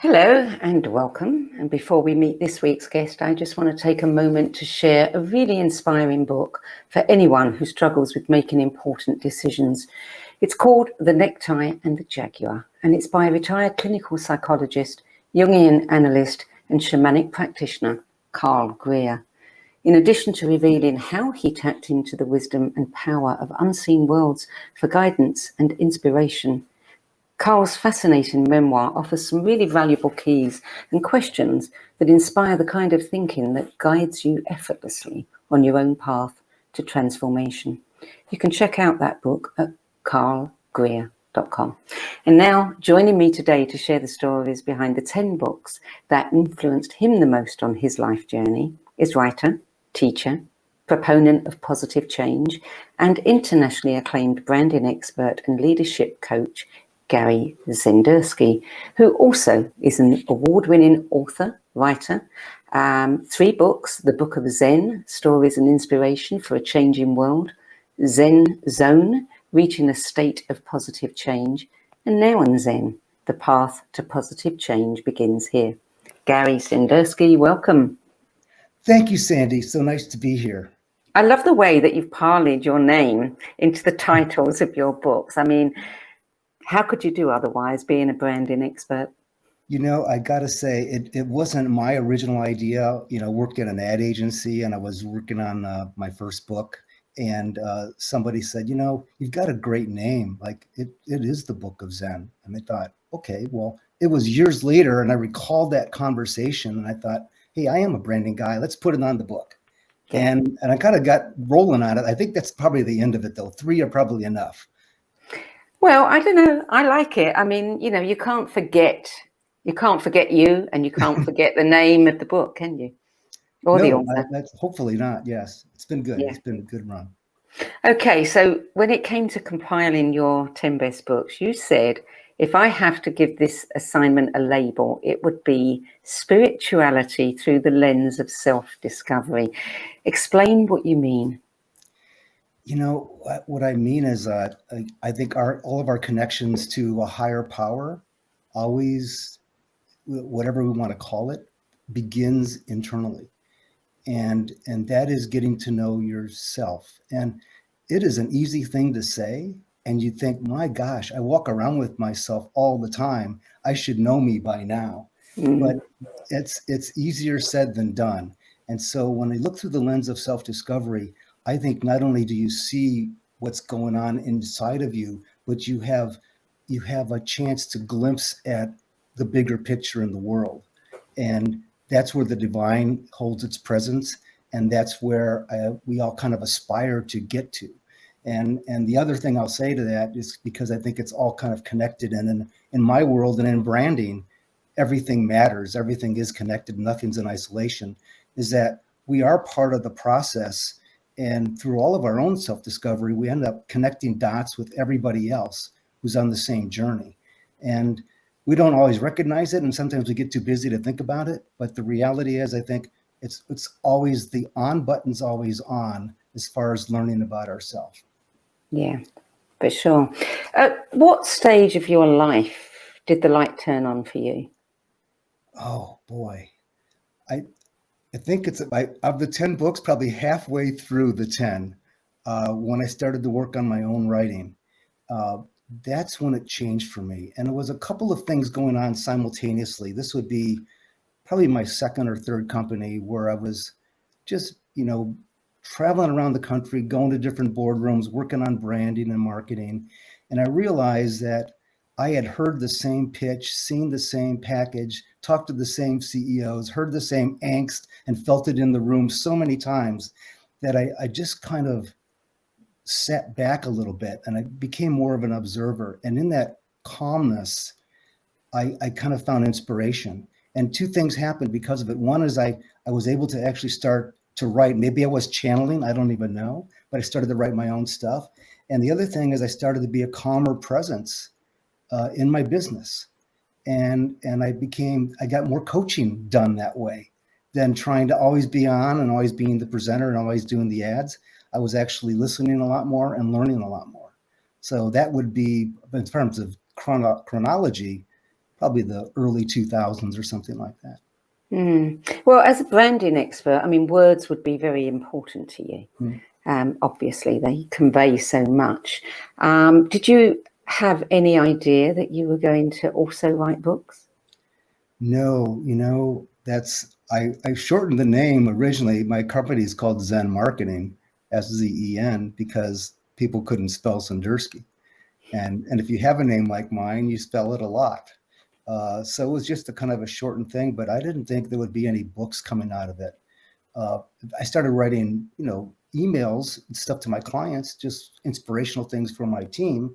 Hello and welcome. And before we meet this week's guest, I just want to take a moment to share a really inspiring book for anyone who struggles with making important decisions. It's called The Necktie and the Jaguar, and it's by retired clinical psychologist, Jungian analyst, and shamanic practitioner, Carl Greer. In addition to revealing how he tapped into the wisdom and power of unseen worlds for guidance and inspiration, Carl's fascinating memoir offers some really valuable keys and questions that inspire the kind of thinking that guides you effortlessly on your own path to transformation. You can check out that book at carlgreer.com. And now, joining me today to share the stories behind the 10 books that influenced him the most on his life journey is writer, teacher, proponent of positive change, and internationally acclaimed branding expert and leadership coach, Gary Szenderski, who also is an award-winning author, writer, 3 books: The Book of Zen, Stories and Inspiration for a Changing World, Szen Zone, Reaching a State of Positive Change, and Now and Szen, The Path to Positive Change Begins Here. Gary Szenderski, welcome. Thank you, Sandie. So nice to be here. I love the way that you've parlayed your name into the titles of your books. I mean, how could you do otherwise, being a branding expert? You know, I got to say, it wasn't my original idea. You know, I worked at an ad agency and I was working on my first book. And somebody said, you know, you've got a great name. Like it is the Book of Zen. And I thought, okay, well, it was years later. And I recalled that conversation and I thought, hey, I am a branding guy. Let's put it on the book. Yeah. And I kind of got rolling on it. I think that's probably the end of it, though. 3 are probably enough. Well, I don't know. I like it. I mean, you know, you can't forget you, and you can't forget the name of the book, can you? Or the author. That's hopefully not. Yes, it's been good. Yeah. It's been a good run. Okay, so when it came to compiling your 10 best books, you said, if I have to give this assignment a label, it would be spirituality through the lens of self-discovery. Explain what you mean. You know, what I mean is I think all of our connections to a higher power, always, whatever we want to call it, begins internally. And that is getting to know yourself. And it is an easy thing to say. And you think, my gosh, I walk around with myself all the time. I should know me by now. But it's easier said than done. And so when I look through the lens of self-discovery, I think not only do you see what's going on inside of you, but you have a chance to glimpse at the bigger picture in the world. And that's where the divine holds its presence. And that's where we all kind of aspire to get to. And the other thing I'll say to that is, because I think it's all kind of connected, and in my world and in branding, everything matters. Everything is connected. Nothing's in isolation, is that we are part of the process. And through all of our own self-discovery, we end up connecting dots with everybody else who's on the same journey. And we don't always recognize it. And sometimes we get too busy to think about it. But the reality is, I think it's always, the on button's always on as far as learning about ourselves. Yeah, for sure. At what stage of your life did the light turn on for you? Oh, boy. I think it's of the 10 books, probably halfway through the 10, when I started to work on my own writing. That's when it changed for me. And it was a couple of things going on simultaneously. This would be probably my second or third company, where I was just, you know, traveling around the country, going to different boardrooms, working on branding and marketing. And I realized that I had heard the same pitch, seen the same package, talked to the same CEOs, heard the same angst, and felt it in the room so many times that I just kind of sat back a little bit and I became more of an observer. And in that calmness, I kind of found inspiration. And 2 things happened because of it. One is I was able to actually start to write. Maybe I was channeling, I don't even know, but I started to write my own stuff. And the other thing is I started to be a calmer presence in my business. And I got more coaching done that way than trying to always be on and always being the presenter and always doing the ads. I was actually listening a lot more and learning a lot more. So that would be, in terms of chronology, probably the early 2000s or something like that. Well, as a branding expert, I mean, words would be very important to you. Obviously, they convey so much. Did you have any idea that you were going to also write books? No, I shortened the name originally. My company is called Zen Marketing, SZEN, because people couldn't spell Szenderski. And if you have a name like mine, you spell it a lot. So it was just a kind of a shortened thing, but I didn't think there would be any books coming out of it. I started writing, emails and stuff to my clients, just inspirational things for my team.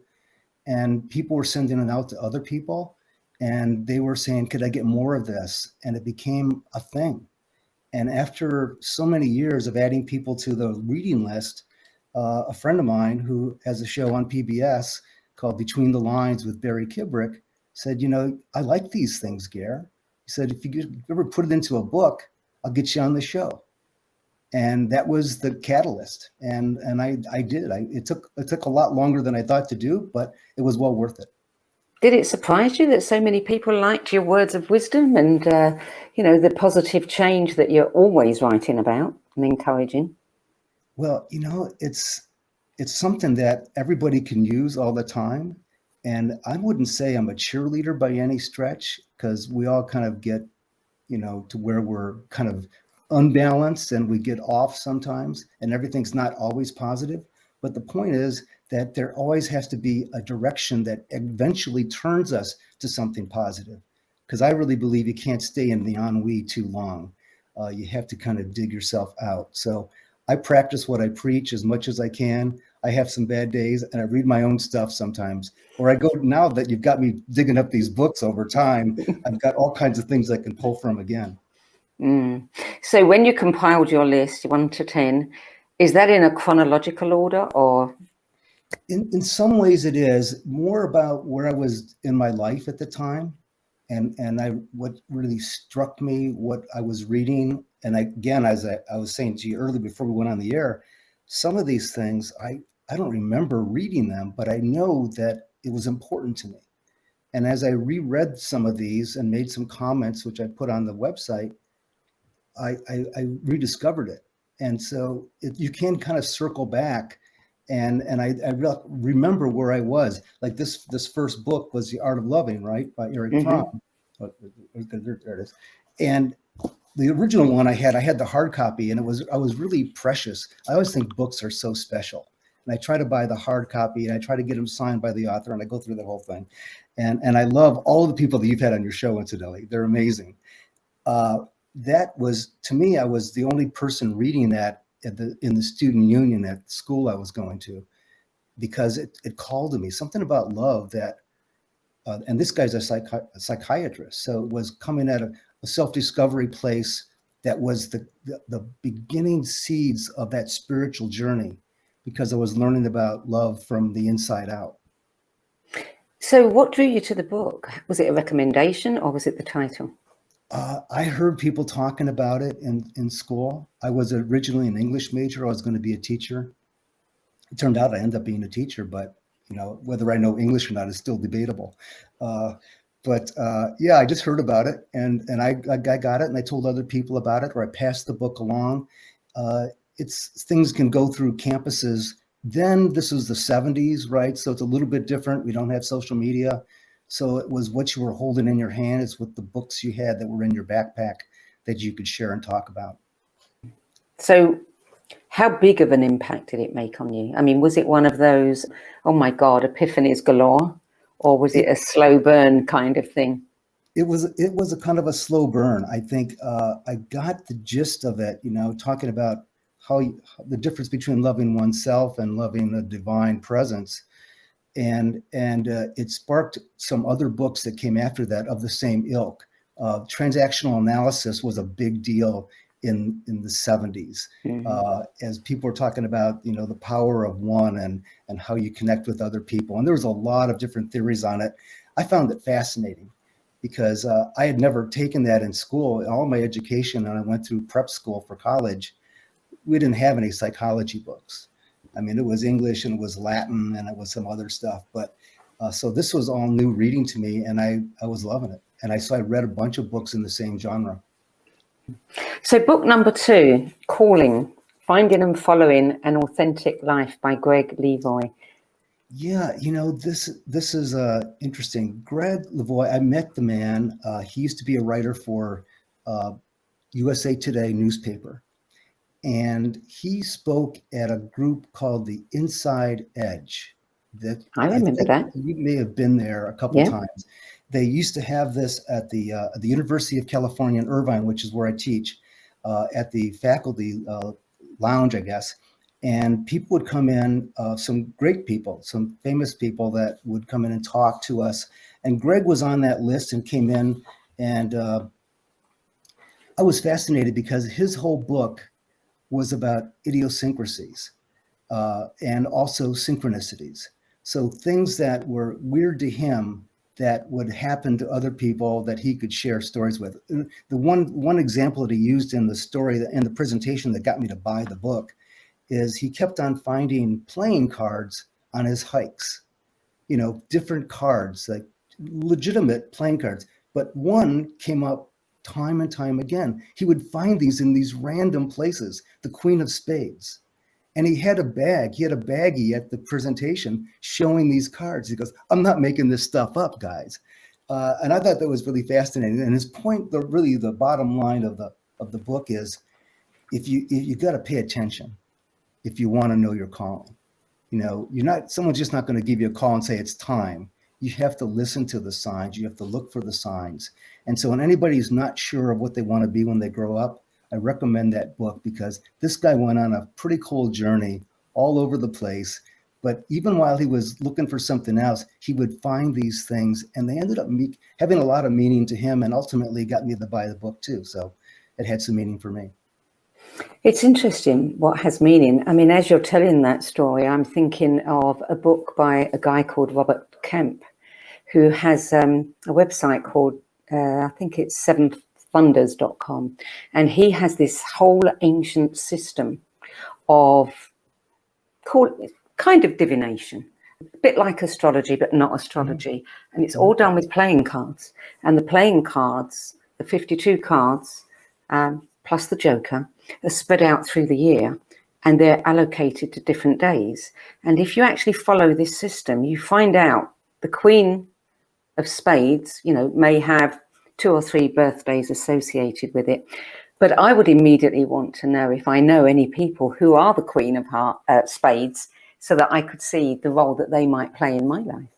And people were sending it out to other people. And they were saying, could I get more of this? And it became a thing. And after so many years of adding people to the reading list, a friend of mine who has a show on PBS called Between the Lines with Barry Kibrick said, I like these things, Gare. He said, if you ever put it into a book, I'll get you on the show. And that was the catalyst. And I did. It took a lot longer than I thought to do, but it was well worth it. Did it surprise you that so many people liked your words of wisdom and, the positive change that you're always writing about and encouraging? Well, it's something that everybody can use all the time. And I wouldn't say I'm a cheerleader by any stretch, because we all kind of get, to where we're kind of unbalanced and we get off sometimes and everything's not always positive. But the point is that there always has to be a direction that eventually turns us to something positive. Because I really believe you can't stay in the ennui too long. You have to kind of dig yourself out. So I practice what I preach as much as I can. I have some bad days and I read my own stuff sometimes. Or I go, now that you've got me digging up these books over time, I've got all kinds of things I can pull from again. So when you compiled your list, 1 to 10, is that in a chronological order or? In some ways it is more about where I was in my life at the time. And what really struck me, what I was reading. And again, as I was saying to you earlier before we went on the air, some of these things, I don't remember reading them, but I know that it was important to me. And as I reread some of these and made some comments, which I put on the website, I rediscovered it. And so you can kind of circle back. And I remember where I was. Like this first book was The Art of Loving, right, by Eric Fromm. Oh, there it is. And the original one I had the hard copy, and I was really precious. I always think books are so special. And I try to buy the hard copy, and I try to get them signed by the author, and I go through the whole thing. And I love all of the people that you've had on your show, incidentally. They're amazing. That was, to me, I was the only person reading that in the student union at the school I was going to, because it called to me something about love that, and this guy's a psychiatrist, so it was coming at a self-discovery place that was the beginning seeds of that spiritual journey, because I was learning about love from the inside out. So what drew you to the book? Was it a recommendation or was it the title? I heard people talking about it in school. I was originally an English major. I was going to be a teacher. It turned out I ended up being a teacher, but whether I know English or not is still debatable. But I just heard about it, and I got it, and I told other people about it, or I passed the book along. Things can go through campuses. Then this was the 70s, right? So it's a little bit different. We don't have social media. So it was what you were holding in your hand is what the books you had that were in your backpack that you could share and talk about. So how big of an impact did it make on you? I mean, was it one of those, oh my God, epiphanies galore, or was it a slow burn kind of thing? It was a kind of a slow burn. I think I got the gist of it, talking about the difference between loving oneself and loving a divine presence. And it sparked some other books that came after that of the same ilk. Transactional analysis was a big deal in the 70s, as people were talking about, the power of one and how you connect with other people. And there was a lot of different theories on it. I found it fascinating because I had never taken that in school. All my education, and I went through prep school for college, we didn't have any psychology books. I mean, it was English and it was Latin and it was some other stuff, but So this was all new reading to me, and I was loving it. And I read a bunch of books in the same genre. So book number 2, Calling, Finding and Following an Authentic Life by Greg Levoy. Yeah, this is interesting. Greg Levoy, I met the man. He used to be a writer for USA Today newspaper. And he spoke at a group called the Inside Edge. That I remember that. You may have been there a couple times. They used to have this at the University of California in Irvine, which is where I teach, at the faculty lounge, I guess. And people would come in, some great people, some famous people that would come in and talk to us. And Greg was on that list and came in, and I was fascinated because his whole book was about idiosyncrasies and also synchronicities. So things that were weird to him that would happen to other people that he could share stories with. The one example that he used in the story, in the presentation that got me to buy the book, is he kept on finding playing cards on his hikes, different cards, like legitimate playing cards. But one came up time and time again. He would find these in these random places, the Queen of Spades. And he had a baggie at the presentation showing these cards. He goes, I'm not making this stuff up, guys. And I thought that was really fascinating. And his point, really the bottom line of the book is, you got to pay attention if you want to know your calling. Someone's just not going to give you a call and say it's time. You have to listen to the signs. You have to look for the signs. And so when anybody is not sure of what they want to be when they grow up, I recommend that book, because this guy went on a pretty cool journey all over the place. But even while he was looking for something else, he would find these things, and they ended up having a lot of meaning to him, and ultimately got me to buy the book too. So it had some meaning for me. It's interesting what has meaning. I mean, as you're telling that story, I'm thinking of a book by a guy called Robert Kemp, who has a website called, I think it's sevenththunders.com. And he has this whole ancient system of kind of divination, a bit like astrology, but not astrology. And it's all done with playing cards. And the playing cards, the 52 cards, plus the Joker, are spread out through the year, and they're allocated to different days. And if you actually follow this system, you find out the Queen of Spades, may have 2 or 3 birthdays associated with it. But I would immediately want to know if I know any people who are the Queen of Spades, so that I could see the role that they might play in my life.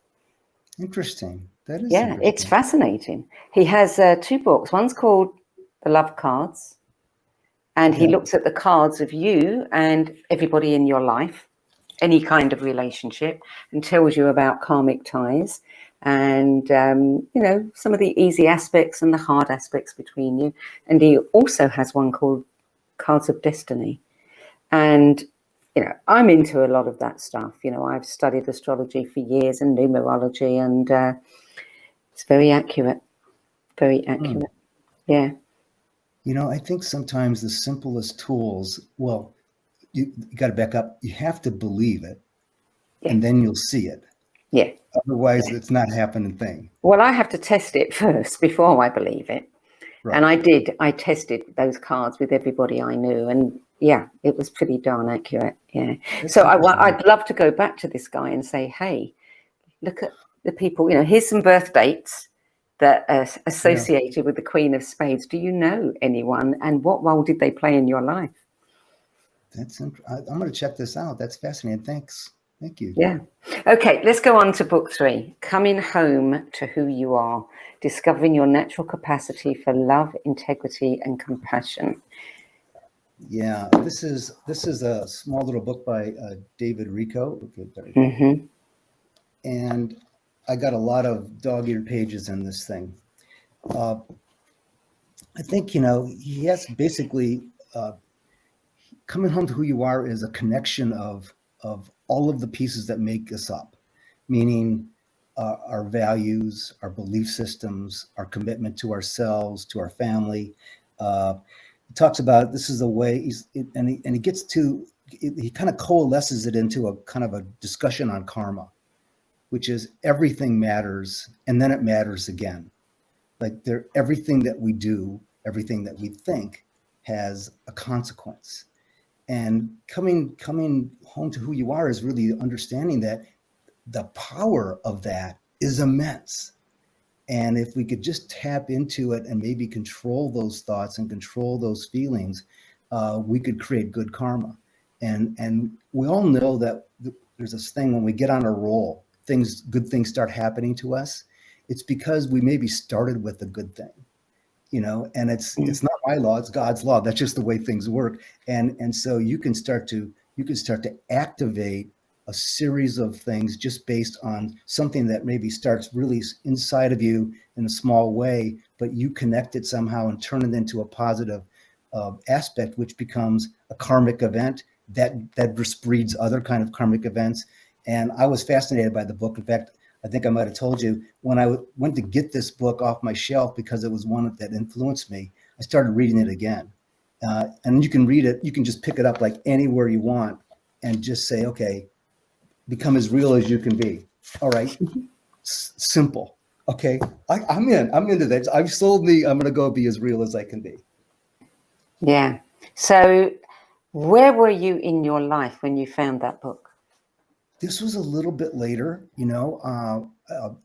Interesting. That is interesting. It's fascinating. He has 2 books. One's called The Love Cards, and he looks at the cards of you and everybody in your life, any kind of relationship, and tells you about karmic ties and, some of the easy aspects and the hard aspects between you. And he also has one called Cards of Destiny. And, I'm into a lot of that stuff. I've studied astrology for years and numerology, and it's very accurate. Very accurate. Yeah. I think sometimes the simplest tools, you got to back up. You have to believe it, and then you'll see it. Yeah. Otherwise, it's not happening thing. Well, I have to test it first before I believe it. Right. And I did. I tested those cards with everybody I knew, and it was pretty darn accurate. Yeah. So I'd love to go back to this guy and say, hey, look at the people. Here's some birth dates that are associated with the Queen of Spades. Do you know anyone, and what role did they play in your life? I'm going to check this out. That's fascinating. Thanks. Thank you. Yeah. Okay, let's go on to book 3, Coming Home to Who You Are, Discovering Your Natural Capacity for Love, Integrity, and Compassion. Yeah, this is a small little book by David Rico. Okay, and I got a lot of dog-eared pages in this thing. I think, he has basically, coming home to who you are is a connection of all of the pieces that make us up, meaning our values, our belief systems, our commitment to ourselves, to our family. He talks about this is a way, he gets to, he kind of coalesces it into a kind of a discussion on karma. which is everything matters, and then it matters again. Like everything that we do, everything that we think has a consequence. And coming home to who you are is really understanding that the power of that is immense. And if we could just tap into it and maybe control those thoughts and control those feelings, we could create good karma. And we all know that there's this thing when we get on a roll, good things start happening to us. It's because we maybe started with a good thing, and it's not my law, it's God's law. That's just the way things work. And so you can start to activate a series of things just based on something that maybe starts really inside of you in a small way, but you connect it somehow and turn it into a positive aspect, which becomes a karmic event that breeds other kind of karmic events. And I was fascinated by the book. In fact, I think I might have told you when I went to get this book off my shelf because it was one that influenced me, I started reading it again. And you can read it, you can just pick it up like anywhere you want and just say, okay, become as real as you can be. All right. Simple. Okay. I'm into that. I've sold me. I'm going to go be as real as I can be. Yeah. So where were you in your life when you found that book? This was a little bit later,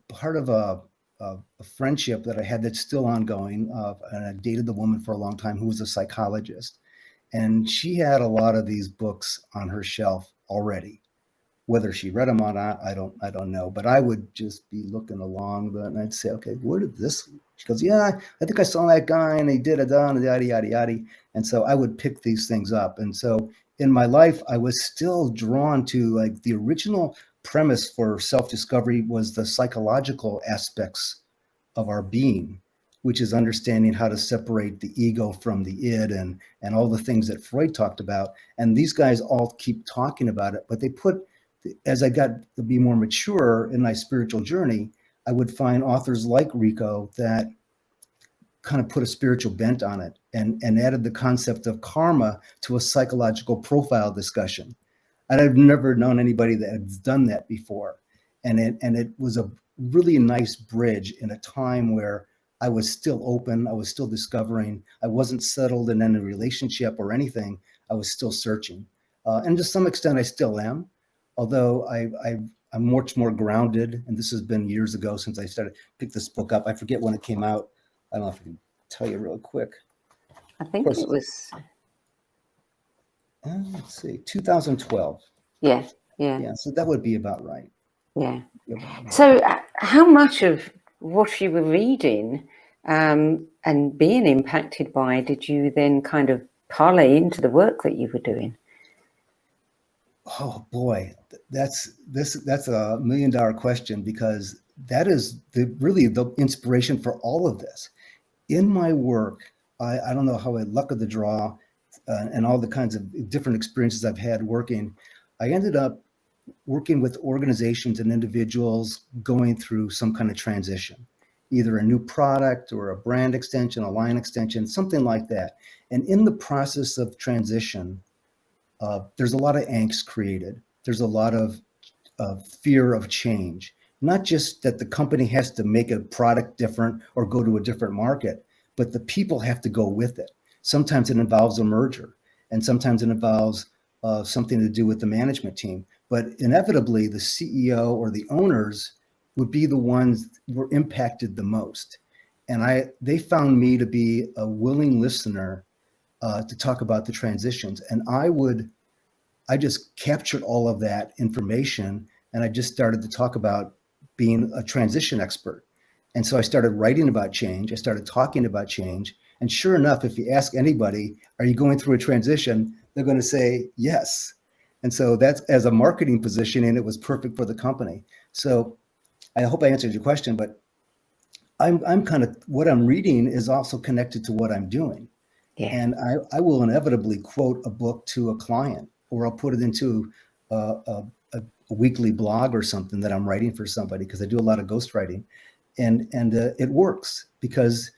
part of a friendship that I had that's still ongoing. And I dated the woman for a long time who was a psychologist. And she had a lot of these books on her shelf already. Whether she read them or not, I don't know. But I would just be looking along and I'd say, okay, where did this? She goes, yeah, I think I saw that guy and he did it on yada yada yada. And so I would pick these things up. And so in my life, I was still drawn to like the original premise for self-discovery was the psychological aspects of our being, which is understanding how to separate the ego from the id and all the things that Freud talked about. And these guys all keep talking about it, but they put, as I got to be more mature in my spiritual journey, I would find authors like Rico that kind of put a spiritual bent on it and added the concept of karma to a psychological profile discussion. And I've never known anybody that had done that before. And it was a really nice bridge in a time where I was still open, I was still discovering, I wasn't settled in any relationship or anything, I was still searching. And to some extent, I still am. Although I'm much more grounded, and this has been years ago since I started pick this book up. I forget when it came out. I don't know if I can tell you real quick. I think it was. Let's see, 2012. Yeah. So that would be about right. Yeah. So how much of what you were reading and being impacted by did you then kind of parlay into the work that you were doing? Oh boy, that's a $1 million question, because that is really the inspiration for all of this. In my work, I don't know how I luck of the draw and all the kinds of different experiences I've had working, I ended up working with organizations and individuals going through some kind of transition, either a new product or a brand extension, a line extension, something like that. And in the process of transition, there's a lot of angst created. There's a lot of fear of change. Not just that the company has to make a product different or go to a different market, but the people have to go with it. Sometimes it involves a merger, and sometimes it involves something to do with the management team. But inevitably, the CEO or the owners would be the ones who were impacted the most. And they found me to be a willing listener to talk about the transitions. And I just captured all of that information, and I just started to talk about being a transition expert. And so I started writing about change. I started talking about change. And sure enough, if you ask anybody, are you going through a transition? They're going to say yes. And so that's, as a marketing position, and it was perfect for the company. So I hope I answered your question, but I'm kind of, what I'm reading is also connected to what I'm doing. Yeah. And I will inevitably quote a book to a client, or I'll put it into a weekly blog or something that I'm writing for somebody, because I do a lot of ghostwriting, and it works because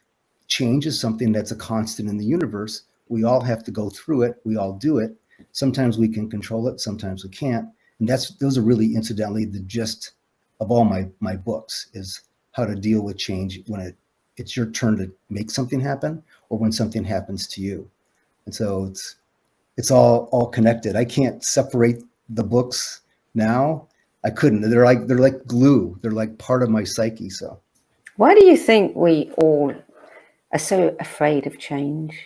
change is something that's a constant in the universe. We all have to go through it. We all do it. Sometimes we can control it. Sometimes we can't. And those are really, incidentally, the gist of all my books is how to deal with change when it's your turn to make something happen, or when something happens to you. And so it's all connected. I can't separate the books now. I couldn't. They're like glue. They're like part of my psyche. So Why do you think we all are so afraid of change?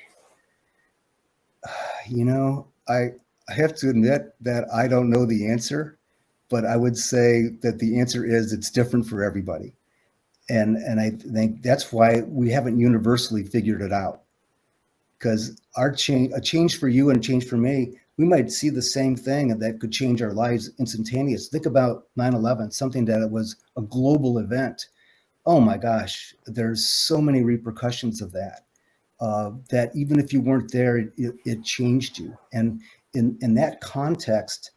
I have to admit that I don't know the answer, but I would say that the answer is it's different for everybody. And I think that's why we haven't universally figured it out. Because a change for you and a change for me, we might see the same thing and that could change our lives instantaneous. Think about 9/11, something that was a global event. Oh my gosh, there's so many repercussions of that. That even if you weren't there, it changed you. And in that context,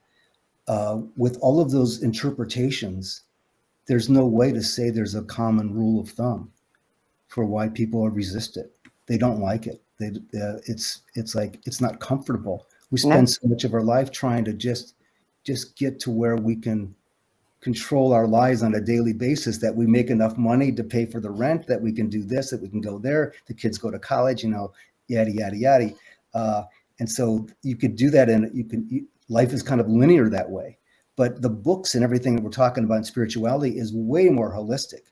with all of those interpretations, there's no way to say there's a common rule of thumb for why people resist it. They don't like it. It's like it's not comfortable. We spend so much of our life trying to just get to where we can control our lives on a daily basis, that we make enough money to pay for the rent, that we can do this, that we can go there, the kids go to college, yada, yada, yada. And so you could do that, and life is kind of linear that way. But the books and everything that we're talking about in spirituality is way more holistic.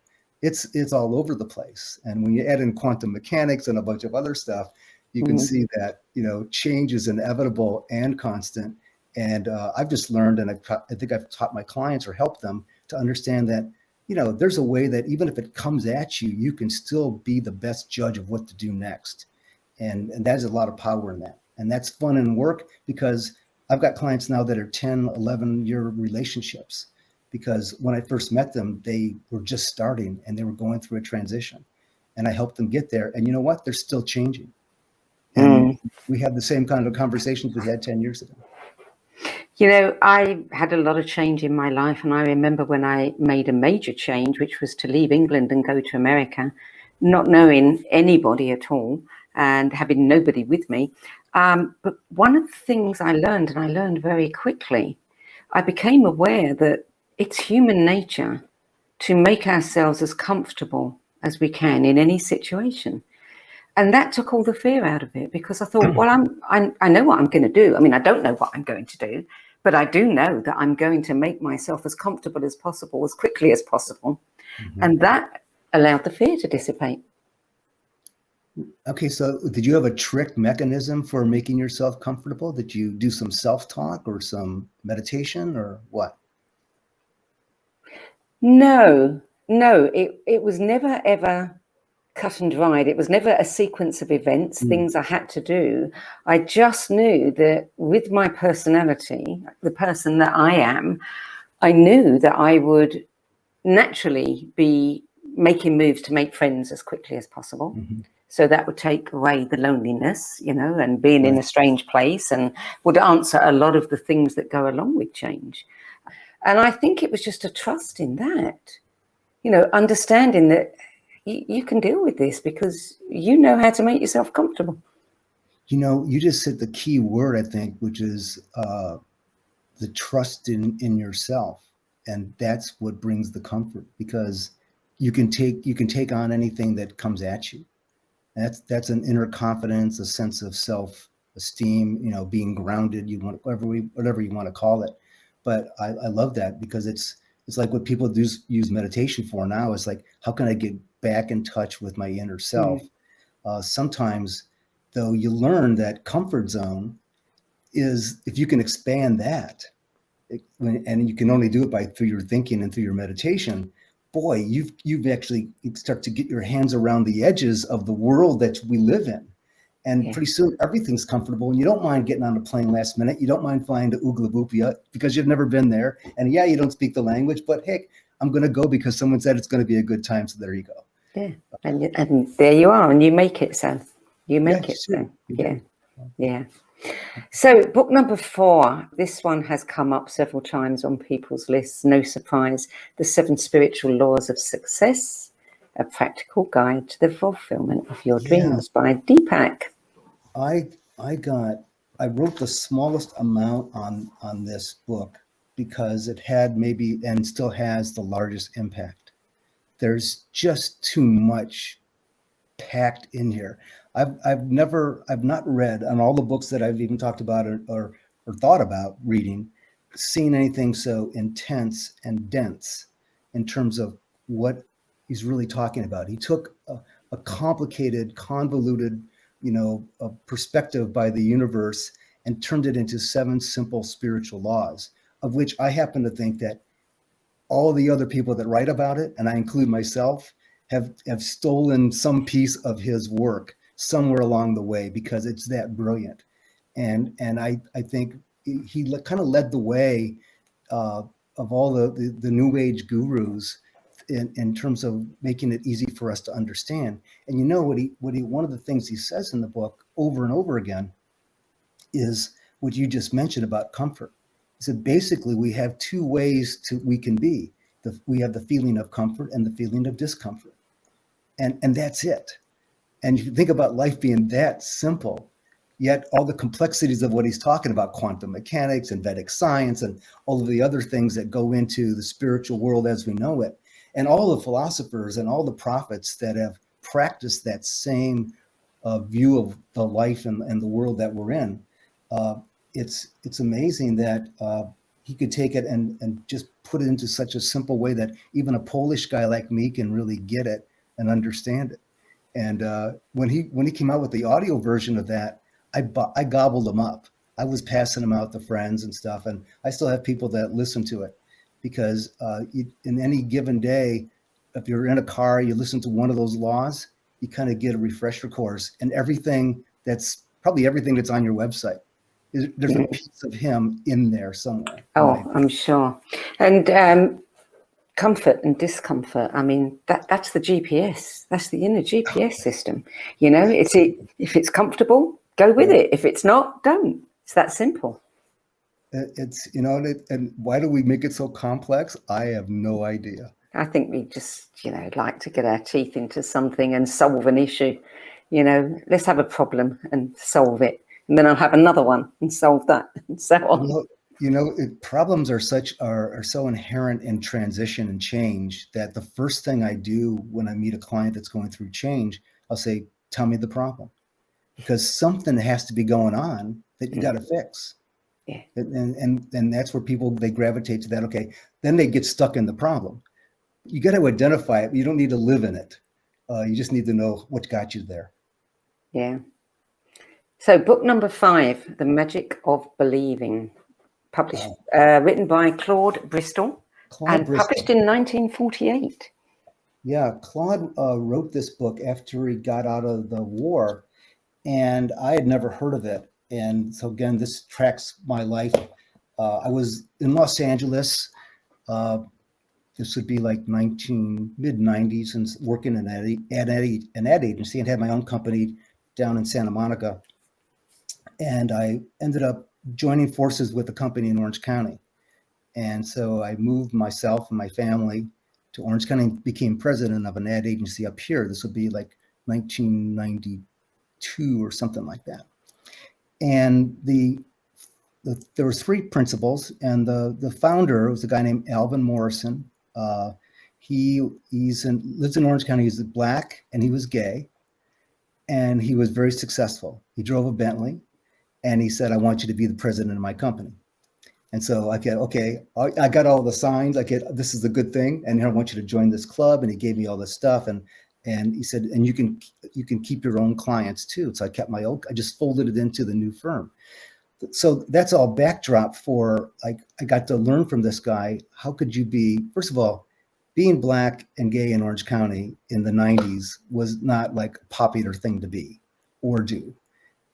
It's all over the place. And when you add in quantum mechanics and a bunch of other stuff, you can see that, change is inevitable and constant. And I've just learned, and I think I've taught my clients or helped them to understand that, there's a way that even if it comes at you, you can still be the best judge of what to do next. And there's a lot of power in that. And that's fun in work, because I've got clients now that are 10, 11-year relationships, because when I first met them, they were just starting and they were going through a transition. And I helped them get there. And you know what? They're still changing. And we have the same kind of conversations we had 10 years ago. I had a lot of change in my life, and I remember when I made a major change, which was to leave England and go to America, not knowing anybody at all and having nobody with me. But one of the things I learned, and I learned very quickly, I became aware that it's human nature to make ourselves as comfortable as we can in any situation. And that took all the fear out of it, because I thought, well, I know what I'm going to do. I mean, I don't know what I'm going to do, but I do know that I'm going to make myself as comfortable as possible, as quickly as possible. And that allowed the fear to dissipate. Okay, so did you have a trick mechanism for making yourself comfortable? Did you do some self-talk or some meditation or what? No, it was never, ever cut and dried. It was never a sequence of events, things I had to do. I just knew that with my personality, the person that I am, I knew that I would naturally be making moves to make friends as quickly as possible. So that would take away the loneliness, and being in a strange place, and would answer a lot of the things that go along with change. And I think it was just a trust in that, understanding that you can deal with this because you know how to make yourself comfortable. You just said the key word, I think, which is the trust in yourself. And that's what brings the comfort, because you can take on anything that comes at you. And that's an inner confidence, a sense of self-esteem, being grounded, whatever you want to call it. But I love that, because it's like what people use meditation for now. Is like, how can I get back in touch with my inner self? Sometimes, though, you learn that comfort zone is, if you can expand that, and you can only do it through your thinking and through your meditation, boy, you've actually start to get your hands around the edges of the world that we live in. And pretty soon everything's comfortable, and you don't mind getting on a plane last minute. You don't mind flying to Uglabupia because you've never been there. And you don't speak the language, but heck, I'm going to go because someone said it's going to be a good time. So there you go. Yeah. And there you are, and you make it so. You make it so. Yeah. So book number 4, this one has come up several times on people's lists. No surprise. The 7 Spiritual Laws of Success, a practical guide to the fulfillment of your dreams, by Deepak. I wrote the smallest amount on this book because it had maybe and still has the largest impact. There's just too much packed in here. I've not read on all the books that I've even talked about or thought about reading, seen anything so intense and dense in terms of what he's really talking about. He took a complicated, convoluted, a perspective by the universe and turned it into 7 simple spiritual laws, of which I happen to think that all the other people that write about it, and I include myself, have stolen some piece of his work somewhere along the way because it's that brilliant. And I think he kind of led the way of all the new age gurus in terms of making it easy for us to understand. And one of the things he says in the book over and over again is what you just mentioned about comfort. He said, basically, we have 2 ways we can be. We have the feeling of comfort and the feeling of discomfort. And that's it. And you think about life being that simple, yet all the complexities of what he's talking about, quantum mechanics and Vedic science and all of the other things that go into the spiritual world as we know it, and all the philosophers and all the prophets that have practiced that same view of the life and the world that we're in. It's amazing that he could take it and just put it into such a simple way that even a Polish guy like me can really get it and understand it. And when he came out with the audio version of that, I gobbled them up. I was passing them out to friends and stuff, and I still have people that listen to it because in any given day, if you're in a car, you listen to one of those laws, you kind of get a refresher course, and that's on your website. There's a piece of him in there somewhere. Oh, I'm sure. And comfort and discomfort. I mean, that's the GPS. That's the inner GPS system. If it's comfortable, go with it. If it's not, don't. It's that simple. And why do we make it so complex? I have no idea. I think we just, like to get our teeth into something and solve an issue. Let's have a problem and solve it. And then I'll have another one and solve that and so on. Problems are so inherent in transition and change that the first thing I do when I meet a client that's going through change, I'll say, tell me the problem, because something has to be going on that you got to fix. Yeah. And that's where they gravitate to that. Okay. Then they get stuck in the problem. You got to identify it. You don't need to live in it. You just need to know what got you there. Yeah. So book number 5, The Magic of Believing, published, written by Claude Bristol and published in 1948. Yeah, Claude wrote this book after he got out of the war, and I had never heard of it. And so again, this tracks my life. I was in Los Angeles. This would be like mid-90s, and working in an ad agency, and had my own company down in Santa Monica. And I ended up joining forces with a company in Orange County. And so I moved myself and my family to Orange County and became president of an ad agency up here. This would be like 1992 or something like that. And there were 3 principals, and the founder was a guy named Alvin Morrison. He lives in Orange County. He's Black and he was gay, and he was very successful. He drove a Bentley. And he said, I want you to be the president of my company. And so I got all the signs. This is a good thing. And I want you to join this club. And he gave me all this stuff. And he said, and you can keep your own clients too. So I kept my own, I just folded it into the new firm. So that's all backdrop for, I got to learn from this guy. How could you be, first of all, being Black and gay in Orange County in the 90s was not like a popular thing to be or do.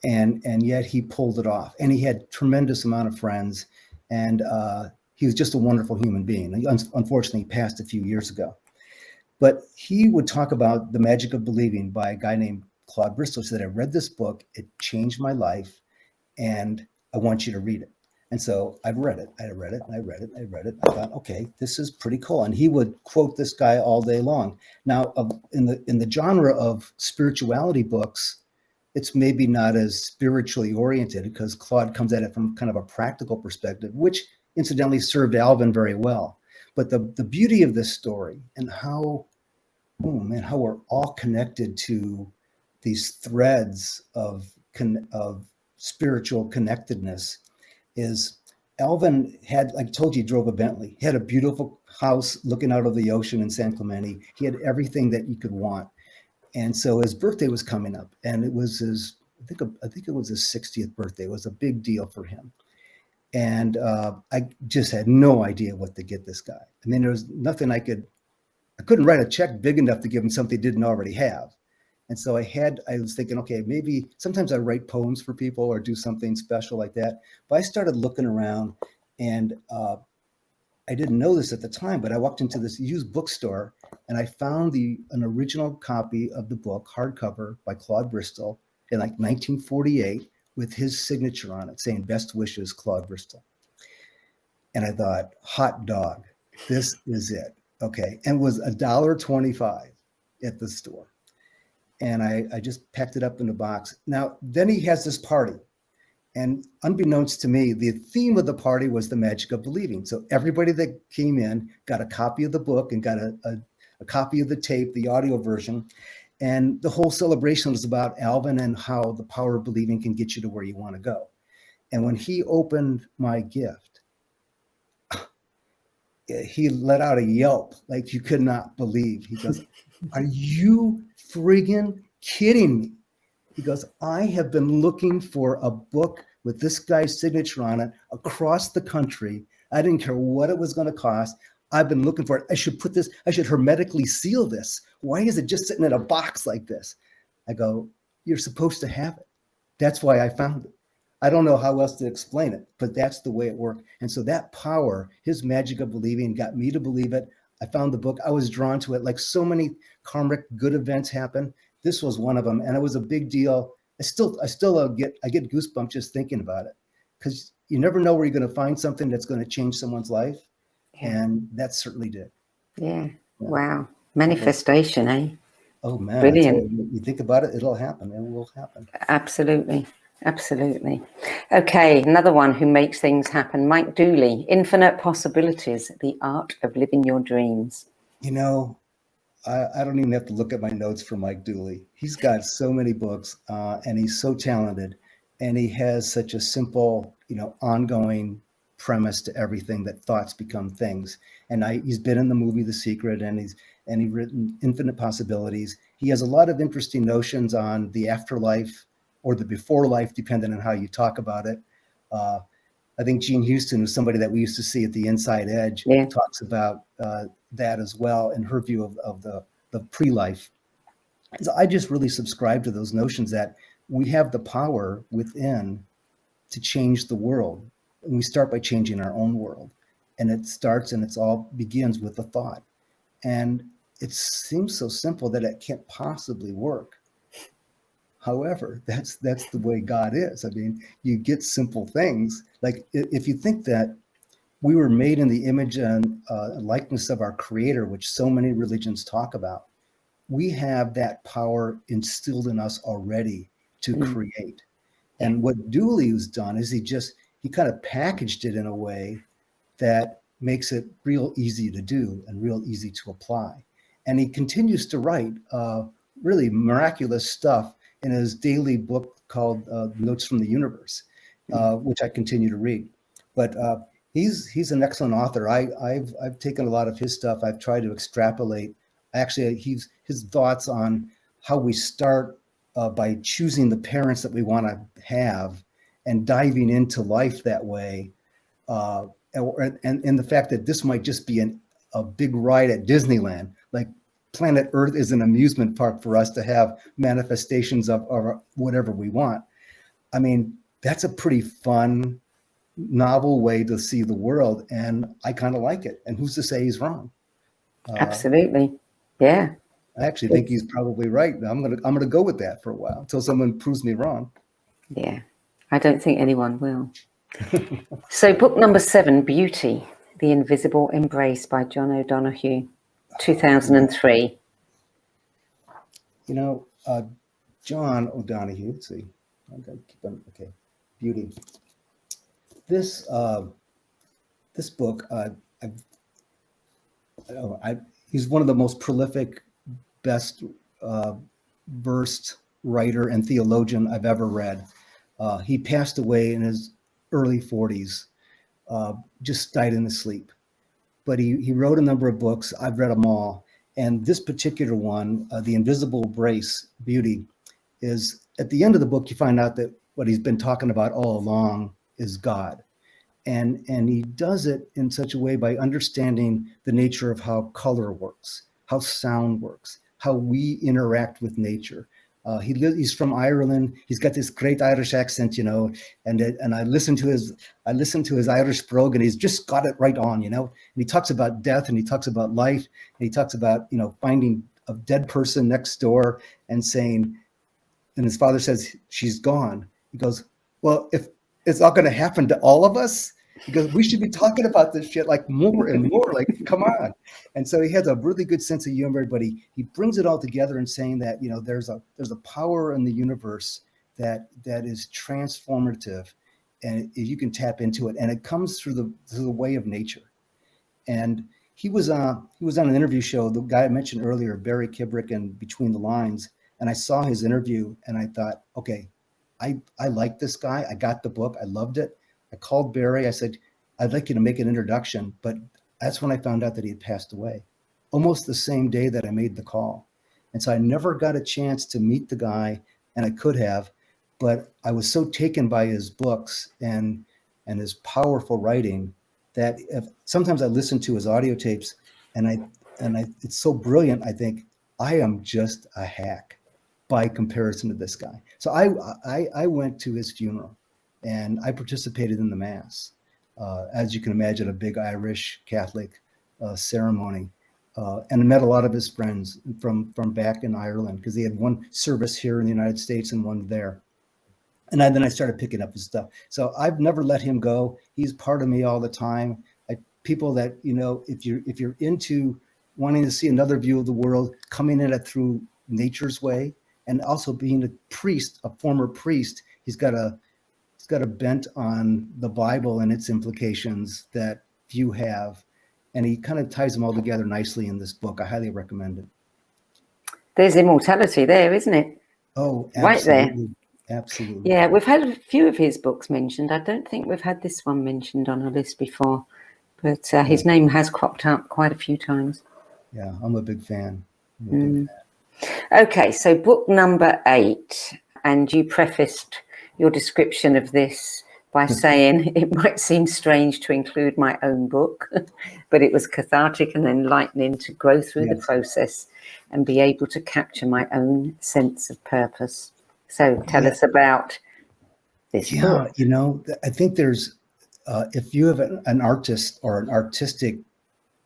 And yet he pulled it off, and he had tremendous amount of friends, and he was just a wonderful human being. He unfortunately passed a few years ago, but he would talk about The Magic of Believing by a guy named Claude Bristol. He said, I read this book, it changed my life, and I want you to read it. And so I read it. I thought, okay, this is pretty cool. And he would quote this guy all day long. Now, in the genre of spirituality books, it's maybe not as spiritually oriented because Claude comes at it from kind of a practical perspective, which incidentally served Alvin very well. But the beauty of this story and how, oh man, how we're all connected to these threads of spiritual connectedness is Alvin had, like I told you, he drove a Bentley. He had a beautiful house looking out of the ocean in San Clemente. He had everything that you could want. And so his birthday was coming up, and it was his, I think it was his 60th birthday. It was a big deal for him. And I just had no idea what to get this guy. I mean, there was nothing I couldn't write a check big enough to give him something he didn't already have. And so I was thinking, okay, maybe sometimes I write poems for people or do something special like that. But I started looking around, and I didn't know this at the time, but I walked into this used bookstore and I found an original copy of the book, hardcover, by Claude Bristol in like 1948 with his signature on it saying, "Best wishes, Claude Bristol." And I thought, hot dog, this is it. Okay. And it was $1.25 at the store. And I just packed it up in a box. Now, then he has this party. And unbeknownst to me, the theme of the party was the magic of believing. So everybody that came in got a copy of the book and got a copy of the tape, the audio version. And the whole celebration was about Alvin and how the power of believing can get you to where you want to go. And when he opened my gift, he let out a yelp like you could not believe. He goes, "Are you friggin' kidding me?" He goes, "I have been looking for a book with this guy's signature on it across the country. I didn't care what it was going to cost. I've been looking for it. I should hermetically seal this. Why is it just sitting in a box like this?" I go, "You're supposed to have it. That's why I found it." I don't know how else to explain it, but that's the way it worked. And so that power, his magic of believing, got me to believe it. I found the book. I was drawn to it. Like so many karmic good events happen, this was one of them, and it was a big deal. I still get goosebumps just thinking about it, because you never know where you're going to find something that's going to change someone's life, and that certainly did. Yeah. Wow. Manifestation, eh? Oh man, Brilliant. You think about it, it'll happen. It will happen. Absolutely. Absolutely. Okay, another one who makes things happen, Mike Dooley, Infinite Possibilities, The Art of Living Your Dreams. You know, I don't even have to look at my notes for Mike Dooley. He's got so many books, and he's so talented, and he has such a simple, ongoing premise to everything, that thoughts become things. And he's been in the movie The Secret, and he's written Infinite Possibilities. He has a lot of interesting notions on the afterlife or the before life, depending on how you talk about it. I think Jean Houston, who's somebody that we used to see at the Inside Edge, talks about that as well in her view of the pre-life. So I just really subscribe to those notions that we have the power within to change the world. And we start by changing our own world. And it all begins with a thought. And it seems so simple that it can't possibly work. However, that's the way God is. I mean, you get simple things. Like if you think that we were made in the image and likeness of our Creator, which so many religions talk about, we have that power instilled in us already to create. And what Dooley's done is he kind of packaged it in a way that makes it real easy to do and real easy to apply. And he continues to write really miraculous stuff in his daily book called Notes from the Universe, which I continue to read. But he's an excellent author. I've taken a lot of his stuff. I've tried to extrapolate. Actually, his thoughts on how we start by choosing the parents that we want to have and diving into life that way. And the fact that this might just be a big ride at Disneyland, like planet Earth is an amusement park for us to have manifestations of whatever we want. I mean, that's a pretty fun, novel way to see the world, and I kind of like it. And who's to say he's wrong? Absolutely, yeah. I actually think he's probably right. I'm gonna go with that for a while until someone proves me wrong. Yeah, I don't think anyone will. So, book number 7, Beauty, The Invisible Embrace by John O'Donohue, 2003. John O'Donohue. Let's see. I'm gonna keep on. Okay, Beauty. This this book, he's one of the most prolific, best versed writer and theologian I've ever read. He passed away in his early 40s, just died in his sleep. But he wrote a number of books. I've read them all. And this particular one, The Invisible Brace, Beauty, is at the end of the book, you find out that what he's been talking about all along is God. And he does it in such a way by understanding the nature of how color works, how sound works, how we interact with nature. He's from Ireland. He's got this great Irish accent, and I listened to his Irish brogue, and he's just got it right on, And he talks about death, and he talks about life, and he talks about finding a dead person next door and saying, and his father says, she's gone. He goes, well, if it's not going to happen to all of us, he goes, we should be talking about this shit like more and more, like, come on. And so he has a really good sense of humor, but he brings it all together in saying that, there's a power in the universe that is transformative, and you can tap into it. And it comes through the way of nature. And he was on an interview show, the guy I mentioned earlier, Barry Kibrick, and Between the Lines. And I saw his interview and I thought, okay, I like this guy. I got the book. I loved it. I called Barry. I said, I'd like you to make an introduction. But that's when I found out that he had passed away, almost the same day that I made the call. And so I never got a chance to meet the guy, and I could have, but I was so taken by his books and his powerful writing that sometimes I listen to his audio tapes and it's so brilliant. I think I am just a hack by comparison to this guy. So I went to his funeral and I participated in the mass. As you can imagine, a big Irish Catholic ceremony, and I met a lot of his friends from back in Ireland, because he had one service here in the United States and one there. And then I started picking up his stuff. So I've never let him go. He's part of me all the time. People that, if you're into wanting to see another view of the world, coming at it through nature's way, and also being a priest, a former priest, he's got a bent on the Bible and its implications that few have. And he kind of ties them all together nicely in this book. I highly recommend it. There's immortality there, isn't it? Oh, absolutely. Right there. Absolutely. Yeah, we've had a few of his books mentioned. I don't think we've had this one mentioned on our list before, but his name has cropped up quite a few times. Yeah, I'm a big fan. Okay, so book number 8, and you prefaced your description of this by saying it might seem strange to include my own book, but it was cathartic and enlightening to go through the process and be able to capture my own sense of purpose. So tell us about this book. I think there's, if you have an artist or an artistic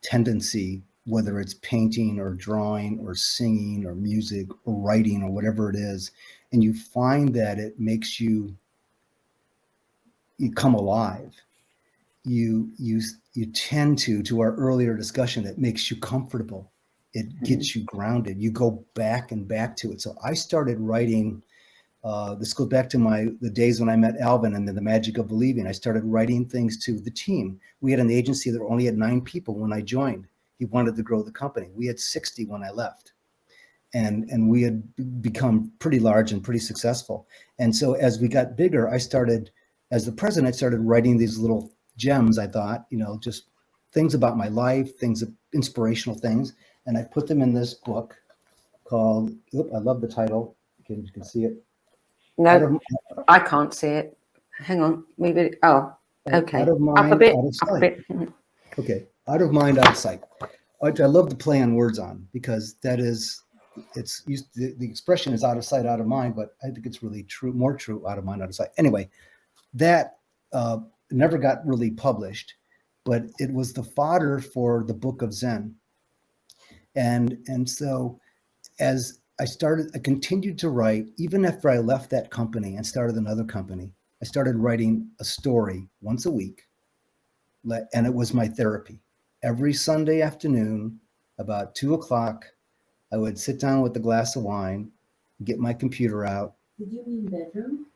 tendency, whether it's painting or drawing or singing or music or writing or whatever it is, and you find that it makes you come alive, you tend to our earlier discussion, it makes you comfortable. It gets you grounded. You go back and back to it. So I started writing. This goes back to the days when I met Alvin and the magic of believing. I started writing things to the team. We had an agency that only had 9 people when I joined. He wanted to grow the company. We had 60 when I left. And we had become pretty large and pretty successful. And so as we got bigger, I started, as the president, I started writing these little gems, I thought, just things about my life, inspirational things. And I put them in this book called, I love the title. You can see it. No, I can't see it. Hang on, move it. Oh, okay. Out of mind, up a bit. out of sight. Up a bit. Okay, out of mind, out of sight. Which I love to play on words on, because that is, it's used. The expression is out of sight, out of mind, but I think it's really true, more true, out of mind, out of sight. Anyway, that never got really published, but it was the fodder for the Book of Zen. And so as I continued to write, even after I left that company and started another company. I started writing a story once a week, and it was my therapy. Every Sunday afternoon, about 2:00, I would sit down with a glass of wine, get my computer out. Did you mean bedroom?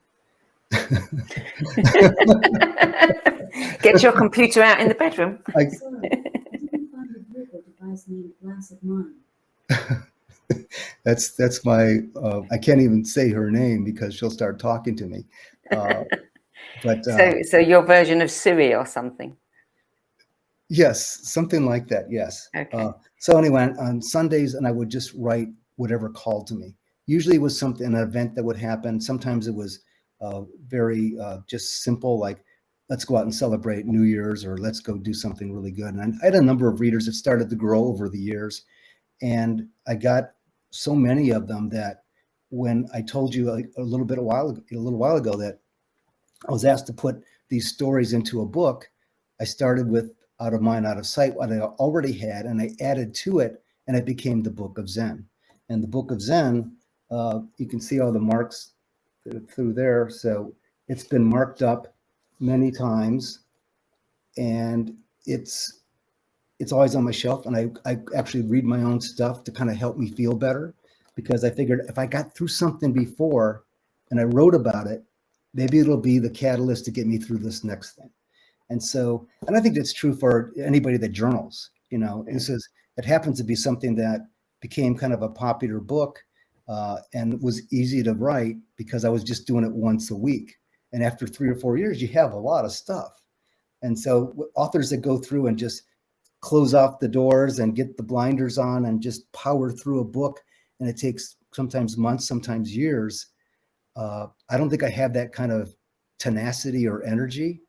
Get your computer out in the bedroom. I, Sorry, I didn't find a book or device named Glass of Mine. that's my, I can't even say her name because she'll start talking to me. But So your version of Siri or something. yes, something like that. Yes. Okay. So anyway, on Sundays, and I would just write whatever called to me. Usually it was something, an event that would happen. Sometimes it was very just simple, like let's go out and celebrate New Year's, or let's go do something really good. And I had a number of readers that started to grow over the years, and I got so many of them that when I told you a little while ago that I was asked to put these stories into a book, I started with Out of Mind, Out of Sight, what I already had, and I added to it, and it became the Book of Zen. And the Book of Zen, you can see all the marks through there. So it's been marked up many times, and it's always on my shelf. And I actually read my own stuff to kind of help me feel better, because I figured if I got through something before and I wrote about it, maybe it'll be the catalyst to get me through this next thing. And so, and I think that's true for anybody that journals. You know, it happens to be something that became kind of a popular book, and was easy to write because I was just doing it once a week. And after 3 or 4 years, you have a lot of stuff. And so authors that go through and just close off the doors and get the blinders on and just power through a book, and it takes sometimes months, sometimes years. I don't think I have that kind of tenacity or energy.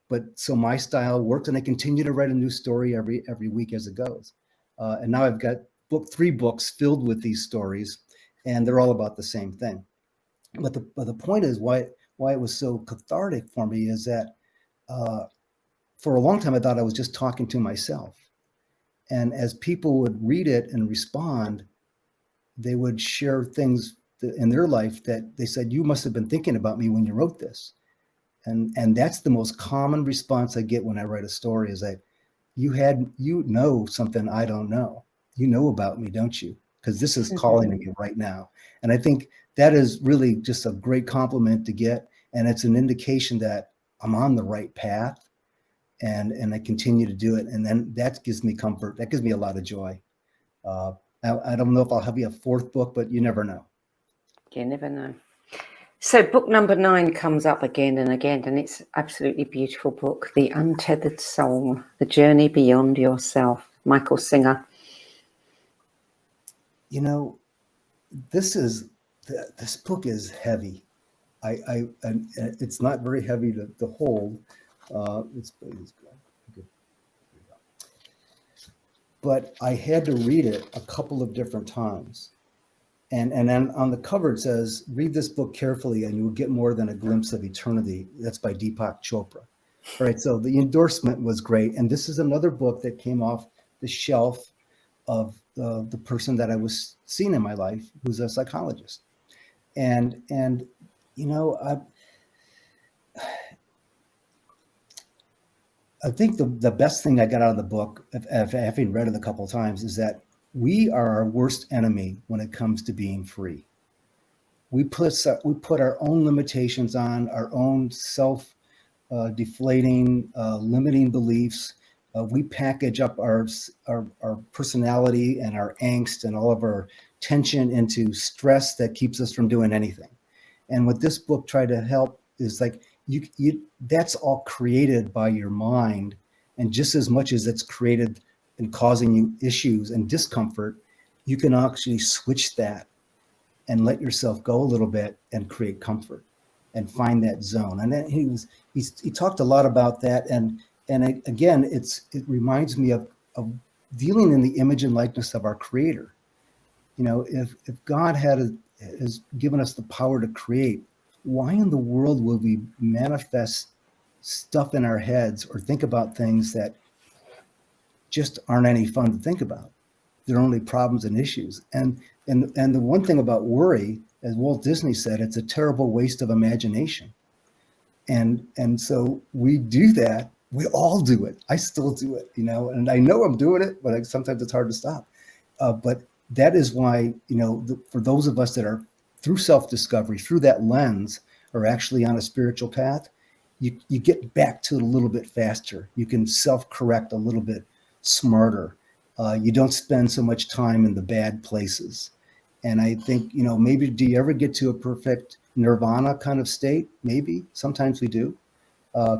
But so my style worked, and I continue to write a new story every week as it goes. And now I've got 3 books filled with these stories, and they're all about the same thing. But the point is why it was so cathartic for me is that for a long time I thought I was just talking to myself. And as people would read it and respond, they would share things in their life that they said, you must have been thinking about me when you wrote this. And that's the most common response I get when I write a story, is that you know something I don't know. You know about me, don't you? Because this is calling to me right now. And I think that is really just a great compliment to get. And it's an indication that I'm on the right path, and I continue to do it. And then that gives me comfort. That gives me a lot of joy. I don't know if I'll have a 4th book, but you never know. You never know. So book number 9 comes up again and again, and it's absolutely beautiful book, The Untethered Soul, The Journey Beyond Yourself, Michael Singer. You know, this book is heavy. And it's not very heavy to hold. It's good. But I had to read it a couple of different times. And then on the cover it says, read this book carefully and you will get more than a glimpse of eternity. That's by Deepak Chopra. All right, so the endorsement was great. And this is another book that came off the shelf of the person that I was seeing in my life, who's a psychologist. And you know, I think the best thing I got out of the book, having read it a couple of times, is that we are our worst enemy when it comes to being free. We put our own limitations on, our own self-deflating, limiting beliefs. We package up our personality and our angst and all of our tension into stress that keeps us from doing anything. And what this book tried to help is like, that's all created by your mind. And just as much as it's created and causing you issues and discomfort, you can actually switch that and let yourself go a little bit and create comfort and find that zone. And then he talked a lot about that. And again, it reminds me of dealing in the image and likeness of our Creator. You know, if God has given us the power to create, why in the world would we manifest stuff in our heads or think about things that just aren't any fun to think about? They're only problems and issues. And the one thing about worry, as Walt Disney said, it's a terrible waste of imagination. And so we do that. We all do it. I still do it, you know, and I know I'm doing it, but sometimes it's hard to stop. But that is why, you know, for those of us that are through self-discovery, through that lens, are actually on a spiritual path, you get back to it a little bit faster. You can self-correct a little bit smarter. You don't spend so much time in the bad places. And I think, maybe do you ever get to a perfect nirvana kind of state? Maybe. Sometimes we do.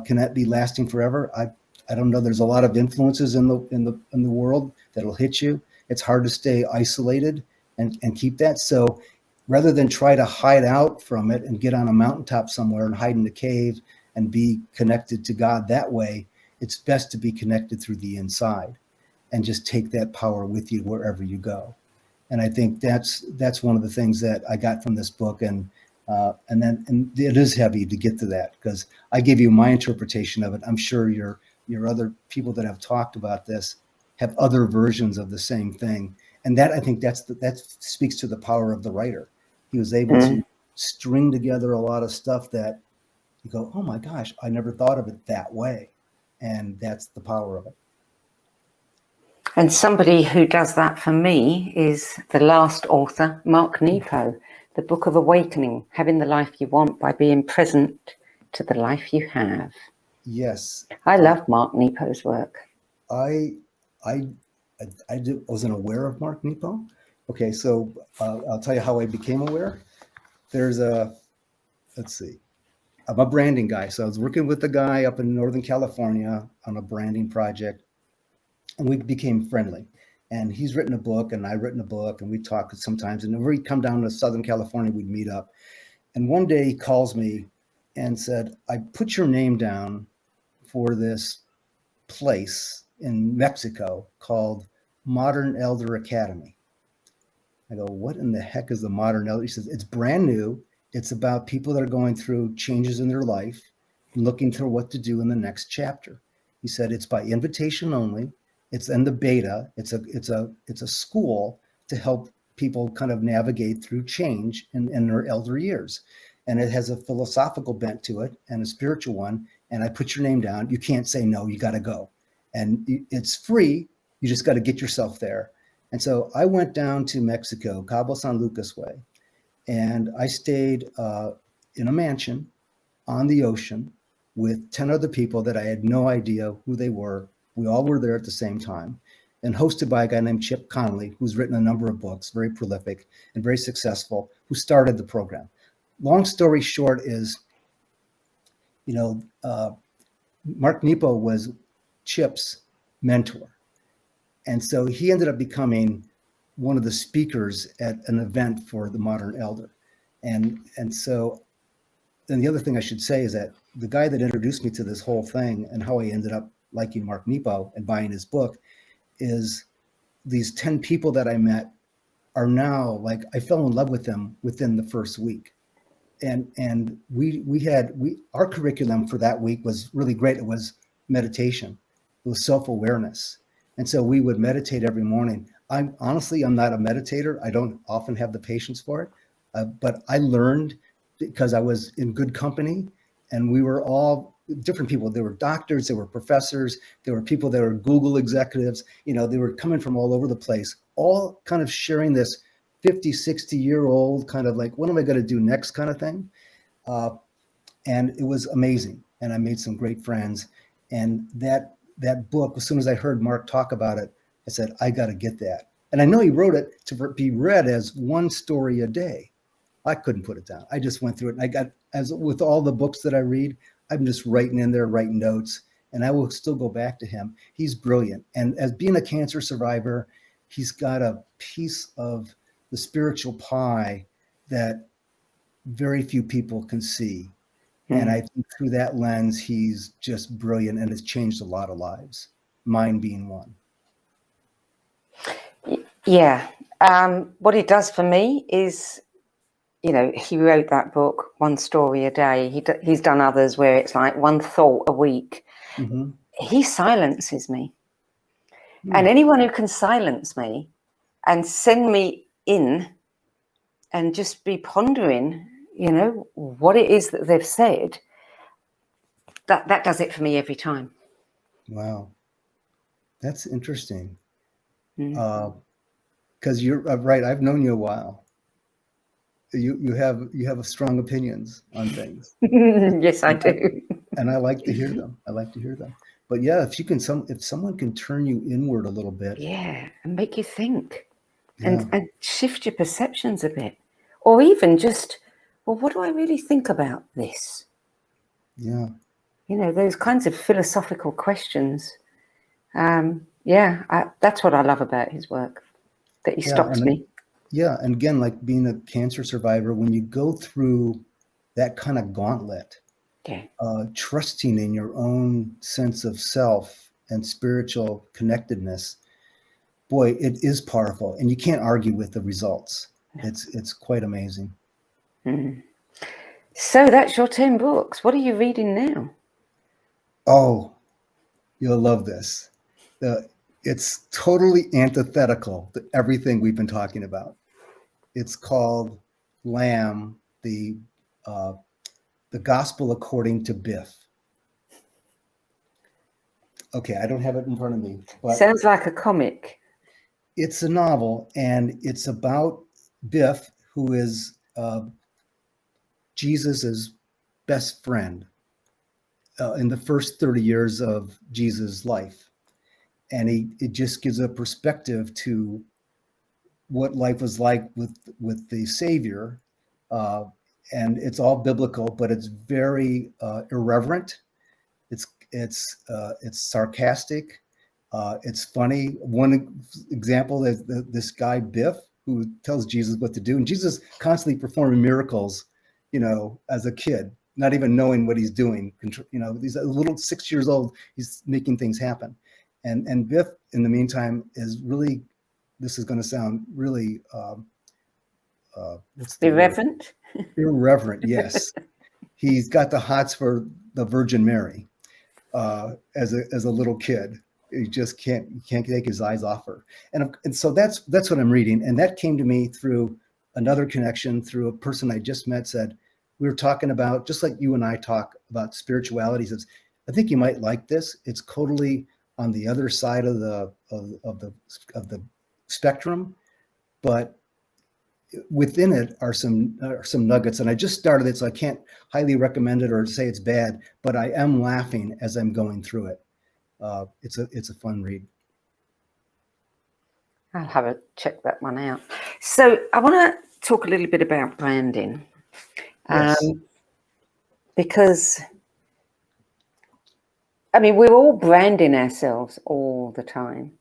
Can that be lasting forever? I don't know. There's a lot of influences in the world that'll hit you. It's hard to stay isolated and keep that. So rather than try to hide out from it and get on a mountaintop somewhere and hide in a cave and be connected to God that way, it's best to be connected through the inside and just take that power with you wherever you go. And I think that's one of the things that I got from this book. And it is heavy to get to that, because I gave you my interpretation of it. I'm sure your other people that have talked about this have other versions of the same thing. And that, I think that speaks to the power of the writer. He was able to string together a lot of stuff that you go, oh my gosh, I never thought of it that way. And that's the power of it. And somebody who does that for me is the last author, Mark Nepo, The Book of Awakening, Having the Life You Want by Being Present to the Life You Have. Yes. I love Mark Nepo's work. I wasn't aware of Mark Nepo. Okay, so I'll tell you how I became aware. Let's see. I'm a branding guy. So I was working with a guy up in Northern California on a branding project, and we became friendly. And he's written a book and I've written a book, and we talk sometimes. And whenever he'd come down to Southern California, we'd meet up. And one day he calls me and said, I put your name down for this place in Mexico called Modern Elder Academy. I go, what in the heck is the Modern Elder? He says, it's brand new. It's about people that are going through changes in their life and looking through what to do in the next chapter. He said, it's by invitation only. It's in the beta. It's a school to help people kind of navigate through change in their elder years. And it has a philosophical bent to it and a spiritual one. And I put your name down. You can't say no, you got to go. And it's free. You just got to get yourself there. And so I went down to Mexico, Cabo San Lucas way, and I stayed in a mansion on the ocean with 10 other people that I had no idea who they were. We all were there at the same time, and hosted by a guy named Chip Connolly, who's written a number of books, very prolific and very successful, who started the program. Long story short is, Mark Nepo was Chip's mentor. And so he ended up becoming one of the speakers at an event for the Modern Elder. And so then the other thing I should say is that the guy that introduced me to this whole thing and how I ended up liking Mark Nepo and buying his book is these 10 people that I met are now, like, I fell in love with them within the first week. And our curriculum for that week was really great. It was meditation. It was self-awareness. And so we would meditate every morning. I'm not a meditator. I don't often have the patience for it. But I learned because I was in good company, and we were all different people. There were doctors, there were professors, there were people that were Google executives. They were coming from all over the place, all kind of sharing this 50, 60-year-old kind of like, what am I going to do next kind of thing? And it was amazing. And I made some great friends. And that book, as soon as I heard Mark talk about it, I said, I got to get that. And I know he wrote it to be read as one story a day. I couldn't put it down. I just went through it. And as with all the books that I read, I'm just writing notes, and I will still go back to him. He's brilliant. And as being a cancer survivor, he's got a piece of the spiritual pie that very few people can see. And I think through that lens, he's just brilliant and has changed a lot of lives, mine being one. Yeah. What it does for me is, he wrote that book, one story a day. He's done others where it's like one thought a week. Mm-hmm. He silences me. And anyone who can silence me and send me in and just be pondering, what it is that they've said, that does it for me every time. Wow. That's interesting. Because you're right. I've known you a while. You have strong opinions on things. Yes, I do. and I like to hear them. I like to hear them. But yeah, if someone can turn you inward a little bit, Yeah, and make you think yeah, and shift your perceptions a bit. Or even just, well, what do I really think about this? yeah, You know, those kinds of philosophical questions. That's what I love about his work, that he yeah, stops me. yeah. And again, like being a cancer survivor, when you go through that kind of gauntlet, Yeah. trusting in your own sense of self and spiritual connectedness, boy, it is powerful, and you can't argue with the results. It's quite amazing. Mm. So that's your 10 books. What are you reading now? Oh, you'll love this. It's totally antithetical to everything we've been talking about. It's called Lamb, uh, the Gospel according to Biff. Okay, I don't have it in front of me, but Sounds like a comic. it's a novel, and it's about Biff, who is Jesus's best friend in the first 30 years of Jesus' life. And it just gives a perspective to what life was like with the Savior. Uh, and it's all biblical, but it's very irreverent. It's sarcastic. It's funny. One example is this guy Biff, who tells Jesus what to do, and Jesus constantly performing miracles, as a kid, not even knowing what he's doing. He's a little 6 years old. He's making things happen, and Biff, in the meantime, is really. This is going to sound really. What's the word? Irreverent. Irreverent. Yes, he's got the hots for the Virgin Mary. As a little kid, he just can't take his eyes off her, and so that's what I'm reading, and that came to me through another connection, through a person I just met. Said we were talking about, just like you and I talk about spirituality. Says, I think you might like this. It's totally on the other side of the spectrum, but within it are some nuggets, and I just started it, so I can't highly recommend it or say it's bad, but I am laughing as I'm going through it. It's a fun read. I'll have a check that one out. So I want to talk a little bit about branding, Yes. Because we're all branding ourselves all the time,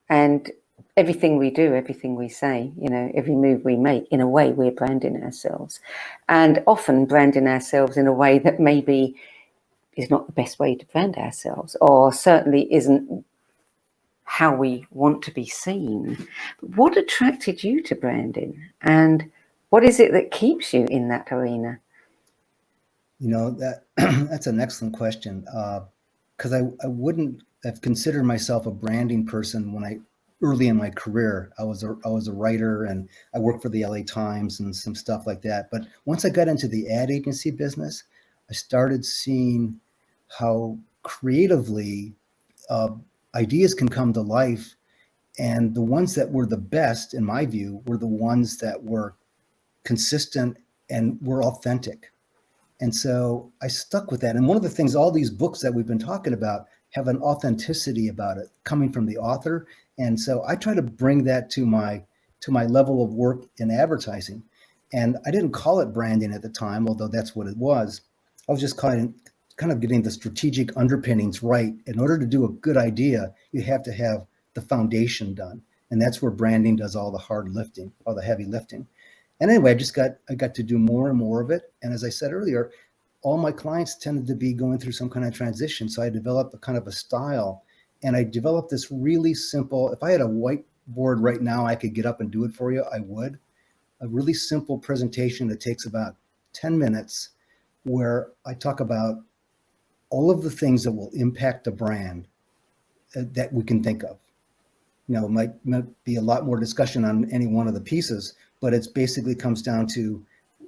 and everything we do, everything we say, every move we make, in a way, we're branding ourselves, and often branding ourselves in a way that maybe is not the best way to brand ourselves, or certainly isn't how we want to be seen. What attracted you to branding, and what is it that keeps you in that arena? That's an excellent question, because I wouldn't have considered myself a branding person when early in my career. I was a writer, and I worked for the LA Times and some stuff like that. But once I got into the ad agency business, I started seeing how creatively ideas can come to life. And the ones that were the best, in my view, were the ones that were consistent and were authentic. And so I stuck with that. And one of the things, all these books that we've been talking about have an authenticity about it coming from the author. And so I try to bring that to my level of work in advertising. And I didn't call it branding at the time, although that's what it was. I was just kind of getting the strategic underpinnings right. In order to do a good idea, you have to have the foundation done. And that's where branding does all the hard lifting, all the heavy lifting. And anyway, I got to do more and more of it. And as I said earlier, all my clients tended to be going through some kind of transition. So I developed a kind of a style, and I developed this really simple. If I had a whiteboard right now, I could get up and do it for you. I would. A really simple presentation that takes about 10 minutes, where I talk about all of the things that will impact the brand that we can think of. Might be a lot more discussion on any one of the pieces, but it's basically comes down to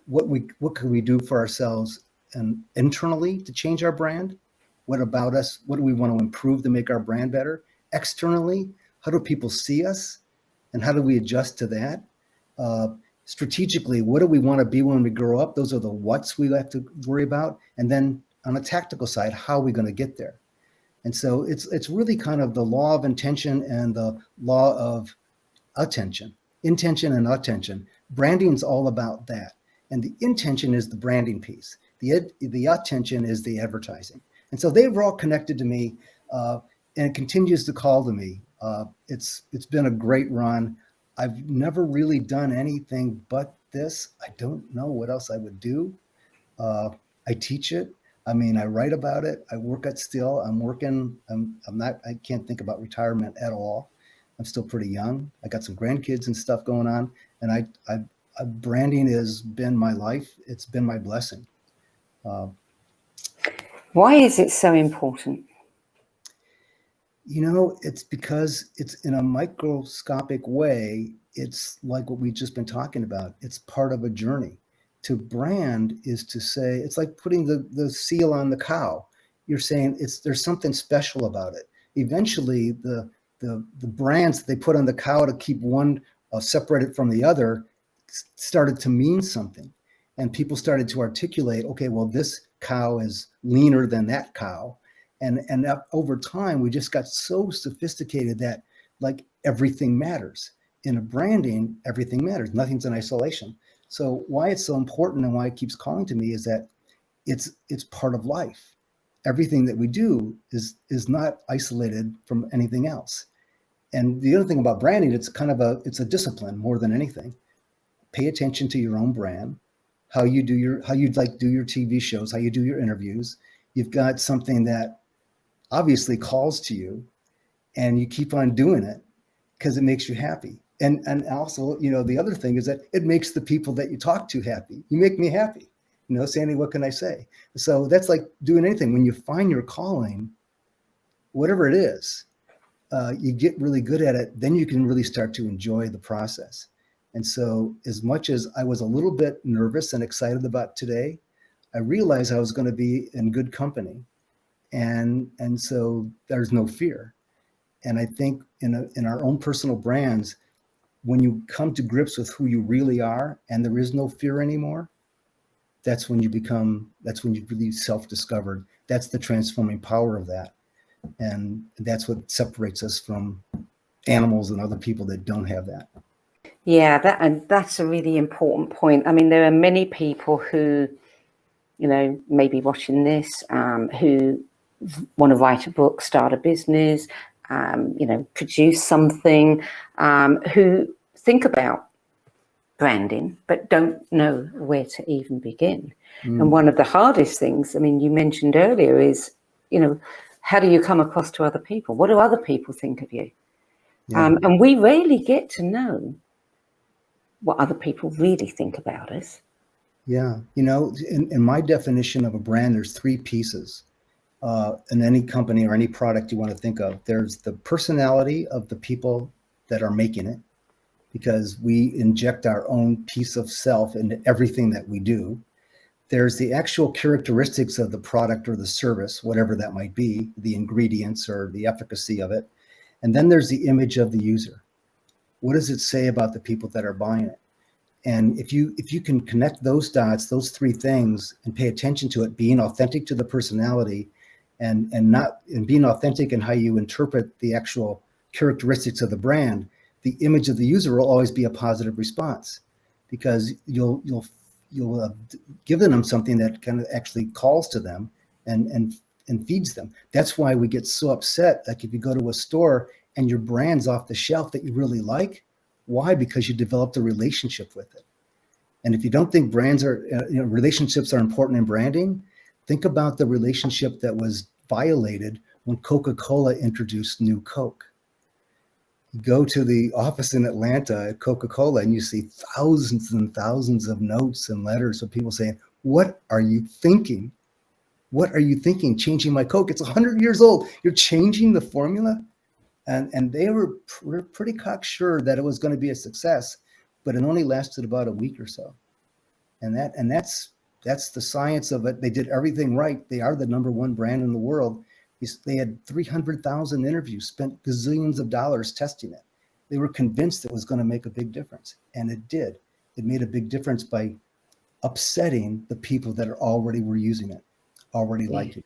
what can we do for ourselves and internally to change our brand? What about us? What do we want to improve to make our brand better? Externally, how do people see us, and how do we adjust to that? Strategically, what do we want to be when we grow up? Those are the whats we have to worry about. And then on a tactical side, how are we going to get there? And so it's really kind of the law of intention and the law of attention, intention and attention. Branding is all about that. And the intention is the branding piece. The attention is the advertising. And so they were all connected to me, and it continues to call to me. It's been a great run. I've never really done anything but this. I don't know what else I would do. I teach it. I mean, I write about it. I work at still. I'm working. I'm not. I can't think about retirement at all. I'm still pretty young. I got some grandkids and stuff going on, and branding has been my life. It's been my blessing. Why is it so important? You know, it's because it's in a microscopic way. It's like what we've just been talking about. It's part of a journey. To brand is to say, it's like putting the seal on the cow. You're saying there's something special about it. Eventually, the brands that they put on the cow to keep one separated from the other started to mean something. And people started to articulate, okay, well, this cow is leaner than that cow. And over time, we just got so sophisticated that like everything matters. In a branding, everything matters. Nothing's in isolation. So why it's so important and why it keeps calling to me is that it's part of life. Everything that we do is not isolated from anything else. And the other thing about branding, it's a discipline more than anything. Pay attention to your own brand, how you do your TV shows, how you do your interviews. You've got something that obviously calls to you, and you keep on doing it because it makes you happy. And also, you know, the other thing is that it makes the people that you talk to happy. You make me happy. You know, Sandie, what can I say? So that's like doing anything. When you find your calling, whatever it is, you get really good at it, then you can really start to enjoy the process. And so as much as I was a little bit nervous and excited about today, I realized I was going to be in good company. And so there's no fear. And I think in our own personal brands, when you come to grips with who you really are and there is no fear anymore, that's when you've really self-discovered. That's the transforming power of that. And that's what separates us from animals and other people that don't have that. Yeah, that's a really important point. I mean, there are many people who, you know, may be watching this, who want to write a book, start a business, you know, produce something, who think about branding, but don't know where to even begin. And one of the hardest things, I mean, you mentioned earlier is, you know, how do you come across to other people? What do other people think of you? Yeah. And we rarely get to know what other people really think about us. Yeah. You know, in my definition of a brand, there's three pieces. In any company or any product you want to think of, there's the personality of the people that are making it, because we inject our own piece of self into everything that we do. There's the actual characteristics of the product or the service, whatever that might be, the ingredients or the efficacy of it. And then there's the image of the user. What does it say about the people that are buying it? And if you can connect those dots, those three things, and pay attention to it, being authentic to the personality and being authentic in how you interpret the actual characteristics of the brand, the image of the user will always be a positive response, because you'll have given them something that kind of actually calls to them and feeds them. That's why we get so upset. Like if you go to a store and your brand's off the shelf that you really like, why? Because you developed a relationship with it. And if you don't think relationships are important in branding, think about the relationship that was violated when Coca-Cola introduced New Coke. You go to the office in Atlanta at Coca-Cola and you see thousands and thousands of notes and letters of people saying, "What are you thinking? What are you thinking? Changing my Coke? It's 100 years old. You're changing the formula?" And they were pretty cocksure that it was going to be a success, but it only lasted about a week or so. And that's the science of it. They did everything right. They are the number one brand in the world. They had 300,000 interviews, spent gazillions of dollars testing it. They were convinced it was going to make a big difference, and it did. It made a big difference by upsetting the people that already were using it. already like you.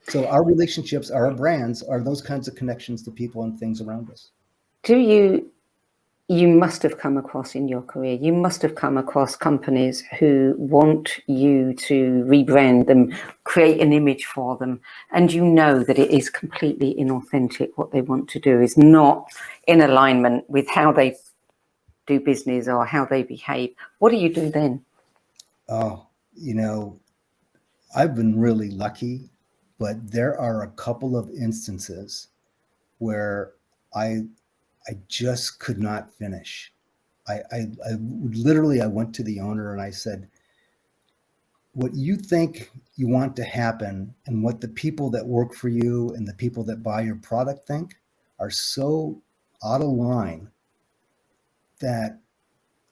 So our relationships, our brands are those kinds of connections to people and things around us. You must have come across in your career, you must have come across companies who want you to rebrand them, create an image for them, and you know that it is completely inauthentic. What they want to do is not in alignment with how they do business or how they behave. What do you do then? Oh, I've been really lucky, but there are a couple of instances where I just could not finish. I literally, I went to the owner and I said, what you think you want to happen and what the people that work for you and the people that buy your product think are so out of line that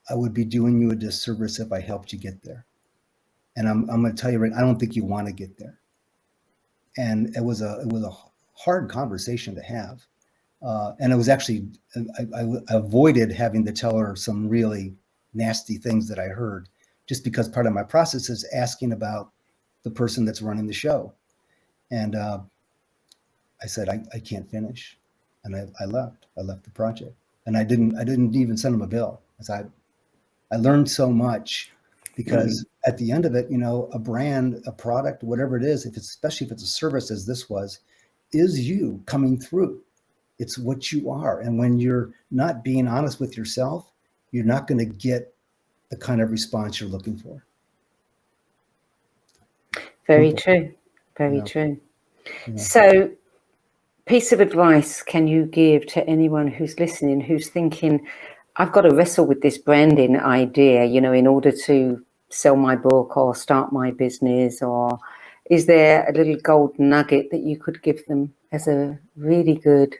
I would be doing you a disservice if I helped you get there. And I'm going to tell you right, I don't think you want to get there. And it was a hard conversation to have. And it was actually, I avoided having to tell her some really nasty things that I heard, just because part of my process is asking about the person that's running the show. And I said, I can't finish. And I left the project, and I didn't even send them a bill. I learned so much, because at the end of it, a brand, a product, whatever it is, especially if it's a service as this was, is you coming through. It's what you are. And when you're not being honest with yourself, you're not going to get the kind of response you're looking for. Very true. Very true. So, piece of advice can you give to anyone who's listening, who's thinking, I've got to wrestle with this branding idea, in order to sell my book or start my business? Or is there a little gold nugget that you could give them as a really good,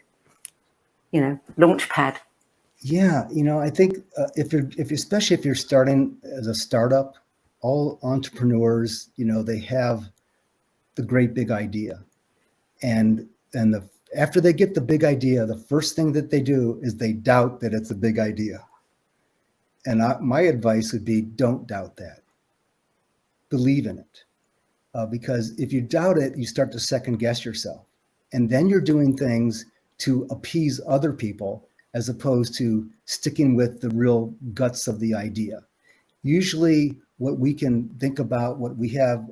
launch pad? Yeah, I think especially if you're starting as a startup, all entrepreneurs, they have the great big idea, and after they get the big idea, the first thing that they do is they doubt that it's a big idea. And my advice would be, don't doubt that. Believe in it, because if you doubt it, you start to second guess yourself, and then you're doing things to appease other people, as opposed to sticking with the real guts of the idea. Usually what we can think about, what we have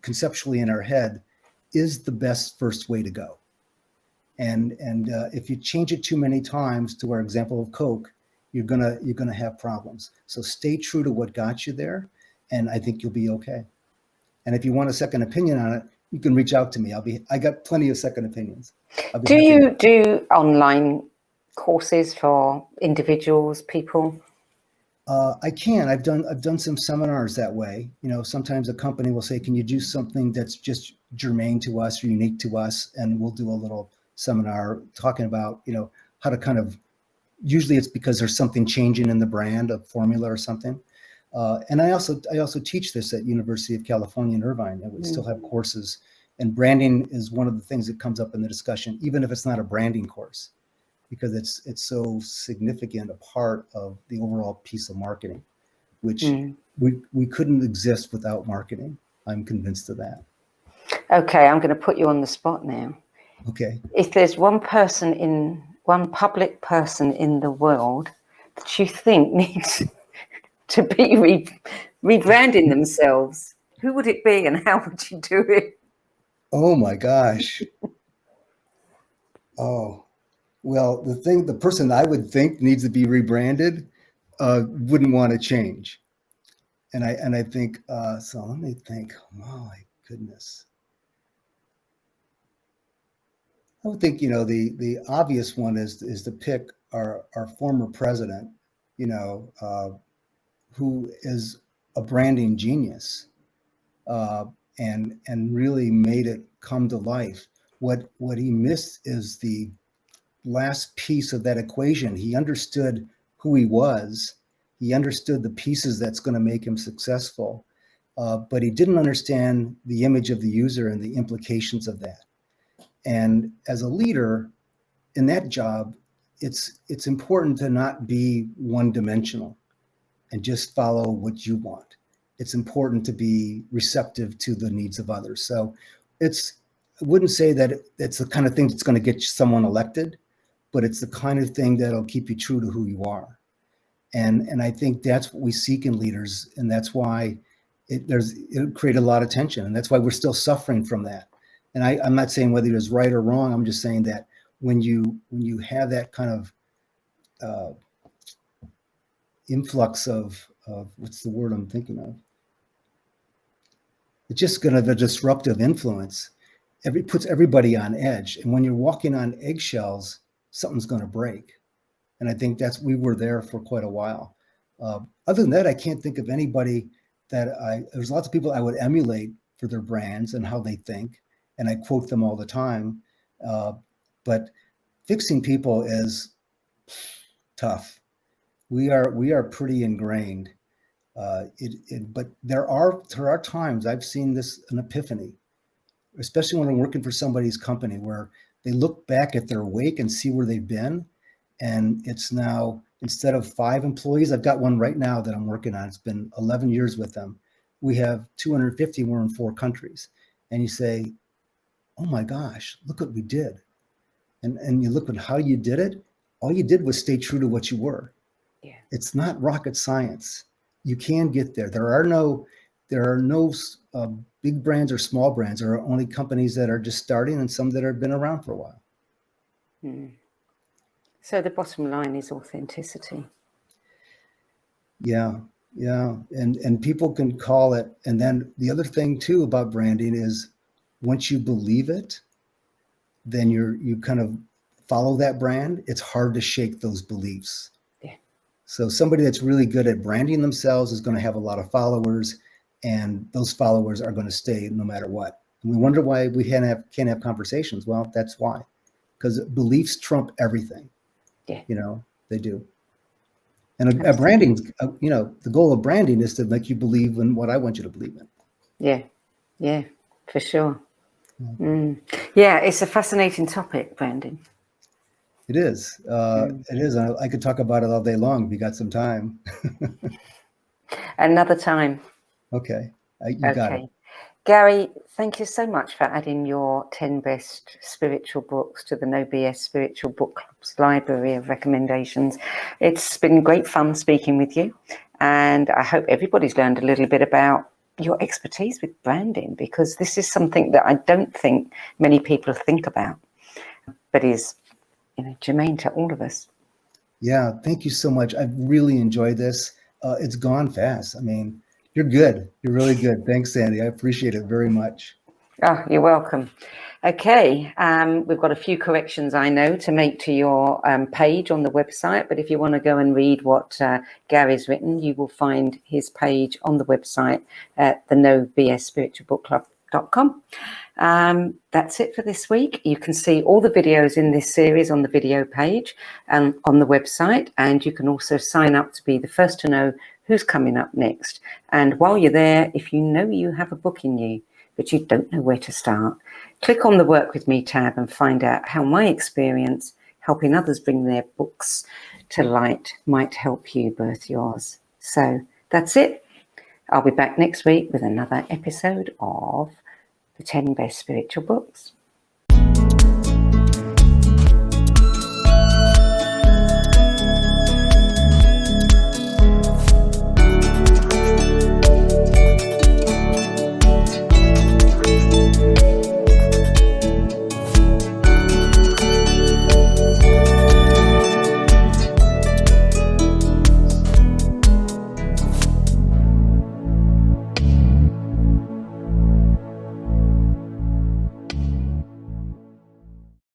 conceptually in our head, is the best first way to go. And if you change it too many times, to our example of Coke, you're gonna have problems. So stay true to what got you there, and I think you'll be okay. And if you want a second opinion on it, you can reach out to me. I got plenty of second opinions. Do you do online courses for individuals, people? I can. I've done some seminars that way. Sometimes a company will say, "Can you do something that's just germane to us or unique to us?" And we'll do a little seminar talking about, how to kind of. Usually, it's because there's something changing in the brand, a formula or something. And I also teach this at University of California in Irvine, and we still have courses. And branding is one of the things that comes up in the discussion, even if it's not a branding course, because it's so significant a part of the overall piece of marketing, which we couldn't exist without marketing. I'm convinced of that. Okay, I'm going to put you on the spot now. Okay. If there's one public person in the world that you think needs to be rebranding themselves, who would it be, and how would you do it? Oh my gosh. Oh. Well, the person I would think needs to be rebranded wouldn't want to change, and I think so. Let me think. Oh my goodness. I would think the obvious one is to pick our former president, who is a branding genius, and really made it come to life. What he missed is the last piece of that equation. He understood who he was. He understood the pieces that's going to make him successful, but he didn't understand the image of the user and the implications of that. And as a leader in that job, it's important to not be one-dimensional and just follow what you want. it's important to be receptive to the needs of others. So I wouldn't say that it's the kind of thing that's going to get someone elected, but it's the kind of thing that'll keep you true to who you are. And I think that's what we seek in leaders, and that's why it created a lot of tension, and that's why we're still suffering from that. And I'm not saying whether it was right or wrong. I'm just saying that when you have that kind of influx of what's the word I'm thinking of? It's just going to have a disruptive influence. Puts everybody on edge, and when you're walking on eggshells, something's going to break. And I think we were there for quite a while. Other than that, I can't think of anybody there's lots of people I would emulate for their brands and how they think, and I quote them all the time. But fixing people is tough. We are pretty ingrained. But there are times I've seen this, an epiphany, especially when I'm working for somebody's company, where they look back at their wake and see where they've been. And it's now, instead of 5 employees, I've got one right now that I'm working on. It's been 11 years with them. We have 250, we're in 4 countries. And you say, oh my gosh, look what we did. And you look at how you did it. All you did was stay true to what you were. Yeah. It's not rocket science. You can get there. There are no big brands or small brands. There are only companies that are just starting and some that have been around for a while. Mm. So the bottom line is authenticity. Yeah. And people can call it. And then the other thing too about branding is once you believe it, then you kind of follow that brand. It's hard to shake those beliefs. Yeah. So somebody that's really good at branding themselves is going to have a lot of followers, and those followers are going to stay no matter what. And we wonder why we can't have conversations. Well, that's why, because beliefs trump everything. Yeah. They do. And a branding, the goal of branding is to make you believe in what I want you to believe in. Yeah, for sure. Mm. Yeah, it's a fascinating topic, branding. It is. It is. I could talk about it all day long if you got some time. Another time. Okay. You got it. Gary, thank you so much for adding your 10 best spiritual books to the No BS Spiritual Book Club's library of recommendations. It's been great fun speaking with you, and I hope everybody's learned a little bit about your expertise with branding, because this is something that I don't think many people think about, but is germane to all of us. Yeah, thank you so much. I've really enjoyed this. It's gone fast. I mean, you're good. You're really good. Thanks, Sandie. I appreciate it very much. Oh, you're welcome. Okay, we've got a few corrections, I know, to make to your page on the website, but if you want to go and read what Gary's written, you will find his page on the website at the NoBSSpiritualBookClub.com. That's it for this week. You can see all the videos in this series on the video page and on the website, and you can also sign up to be the first to know who's coming up next. And while you're there, if you know you have a book in you, but you don't know where to start, click on the Work With Me tab and find out how my experience helping others bring their books to light might help you birth yours. So that's it. I'll be back next week with another episode of the 10 Best Spiritual Books.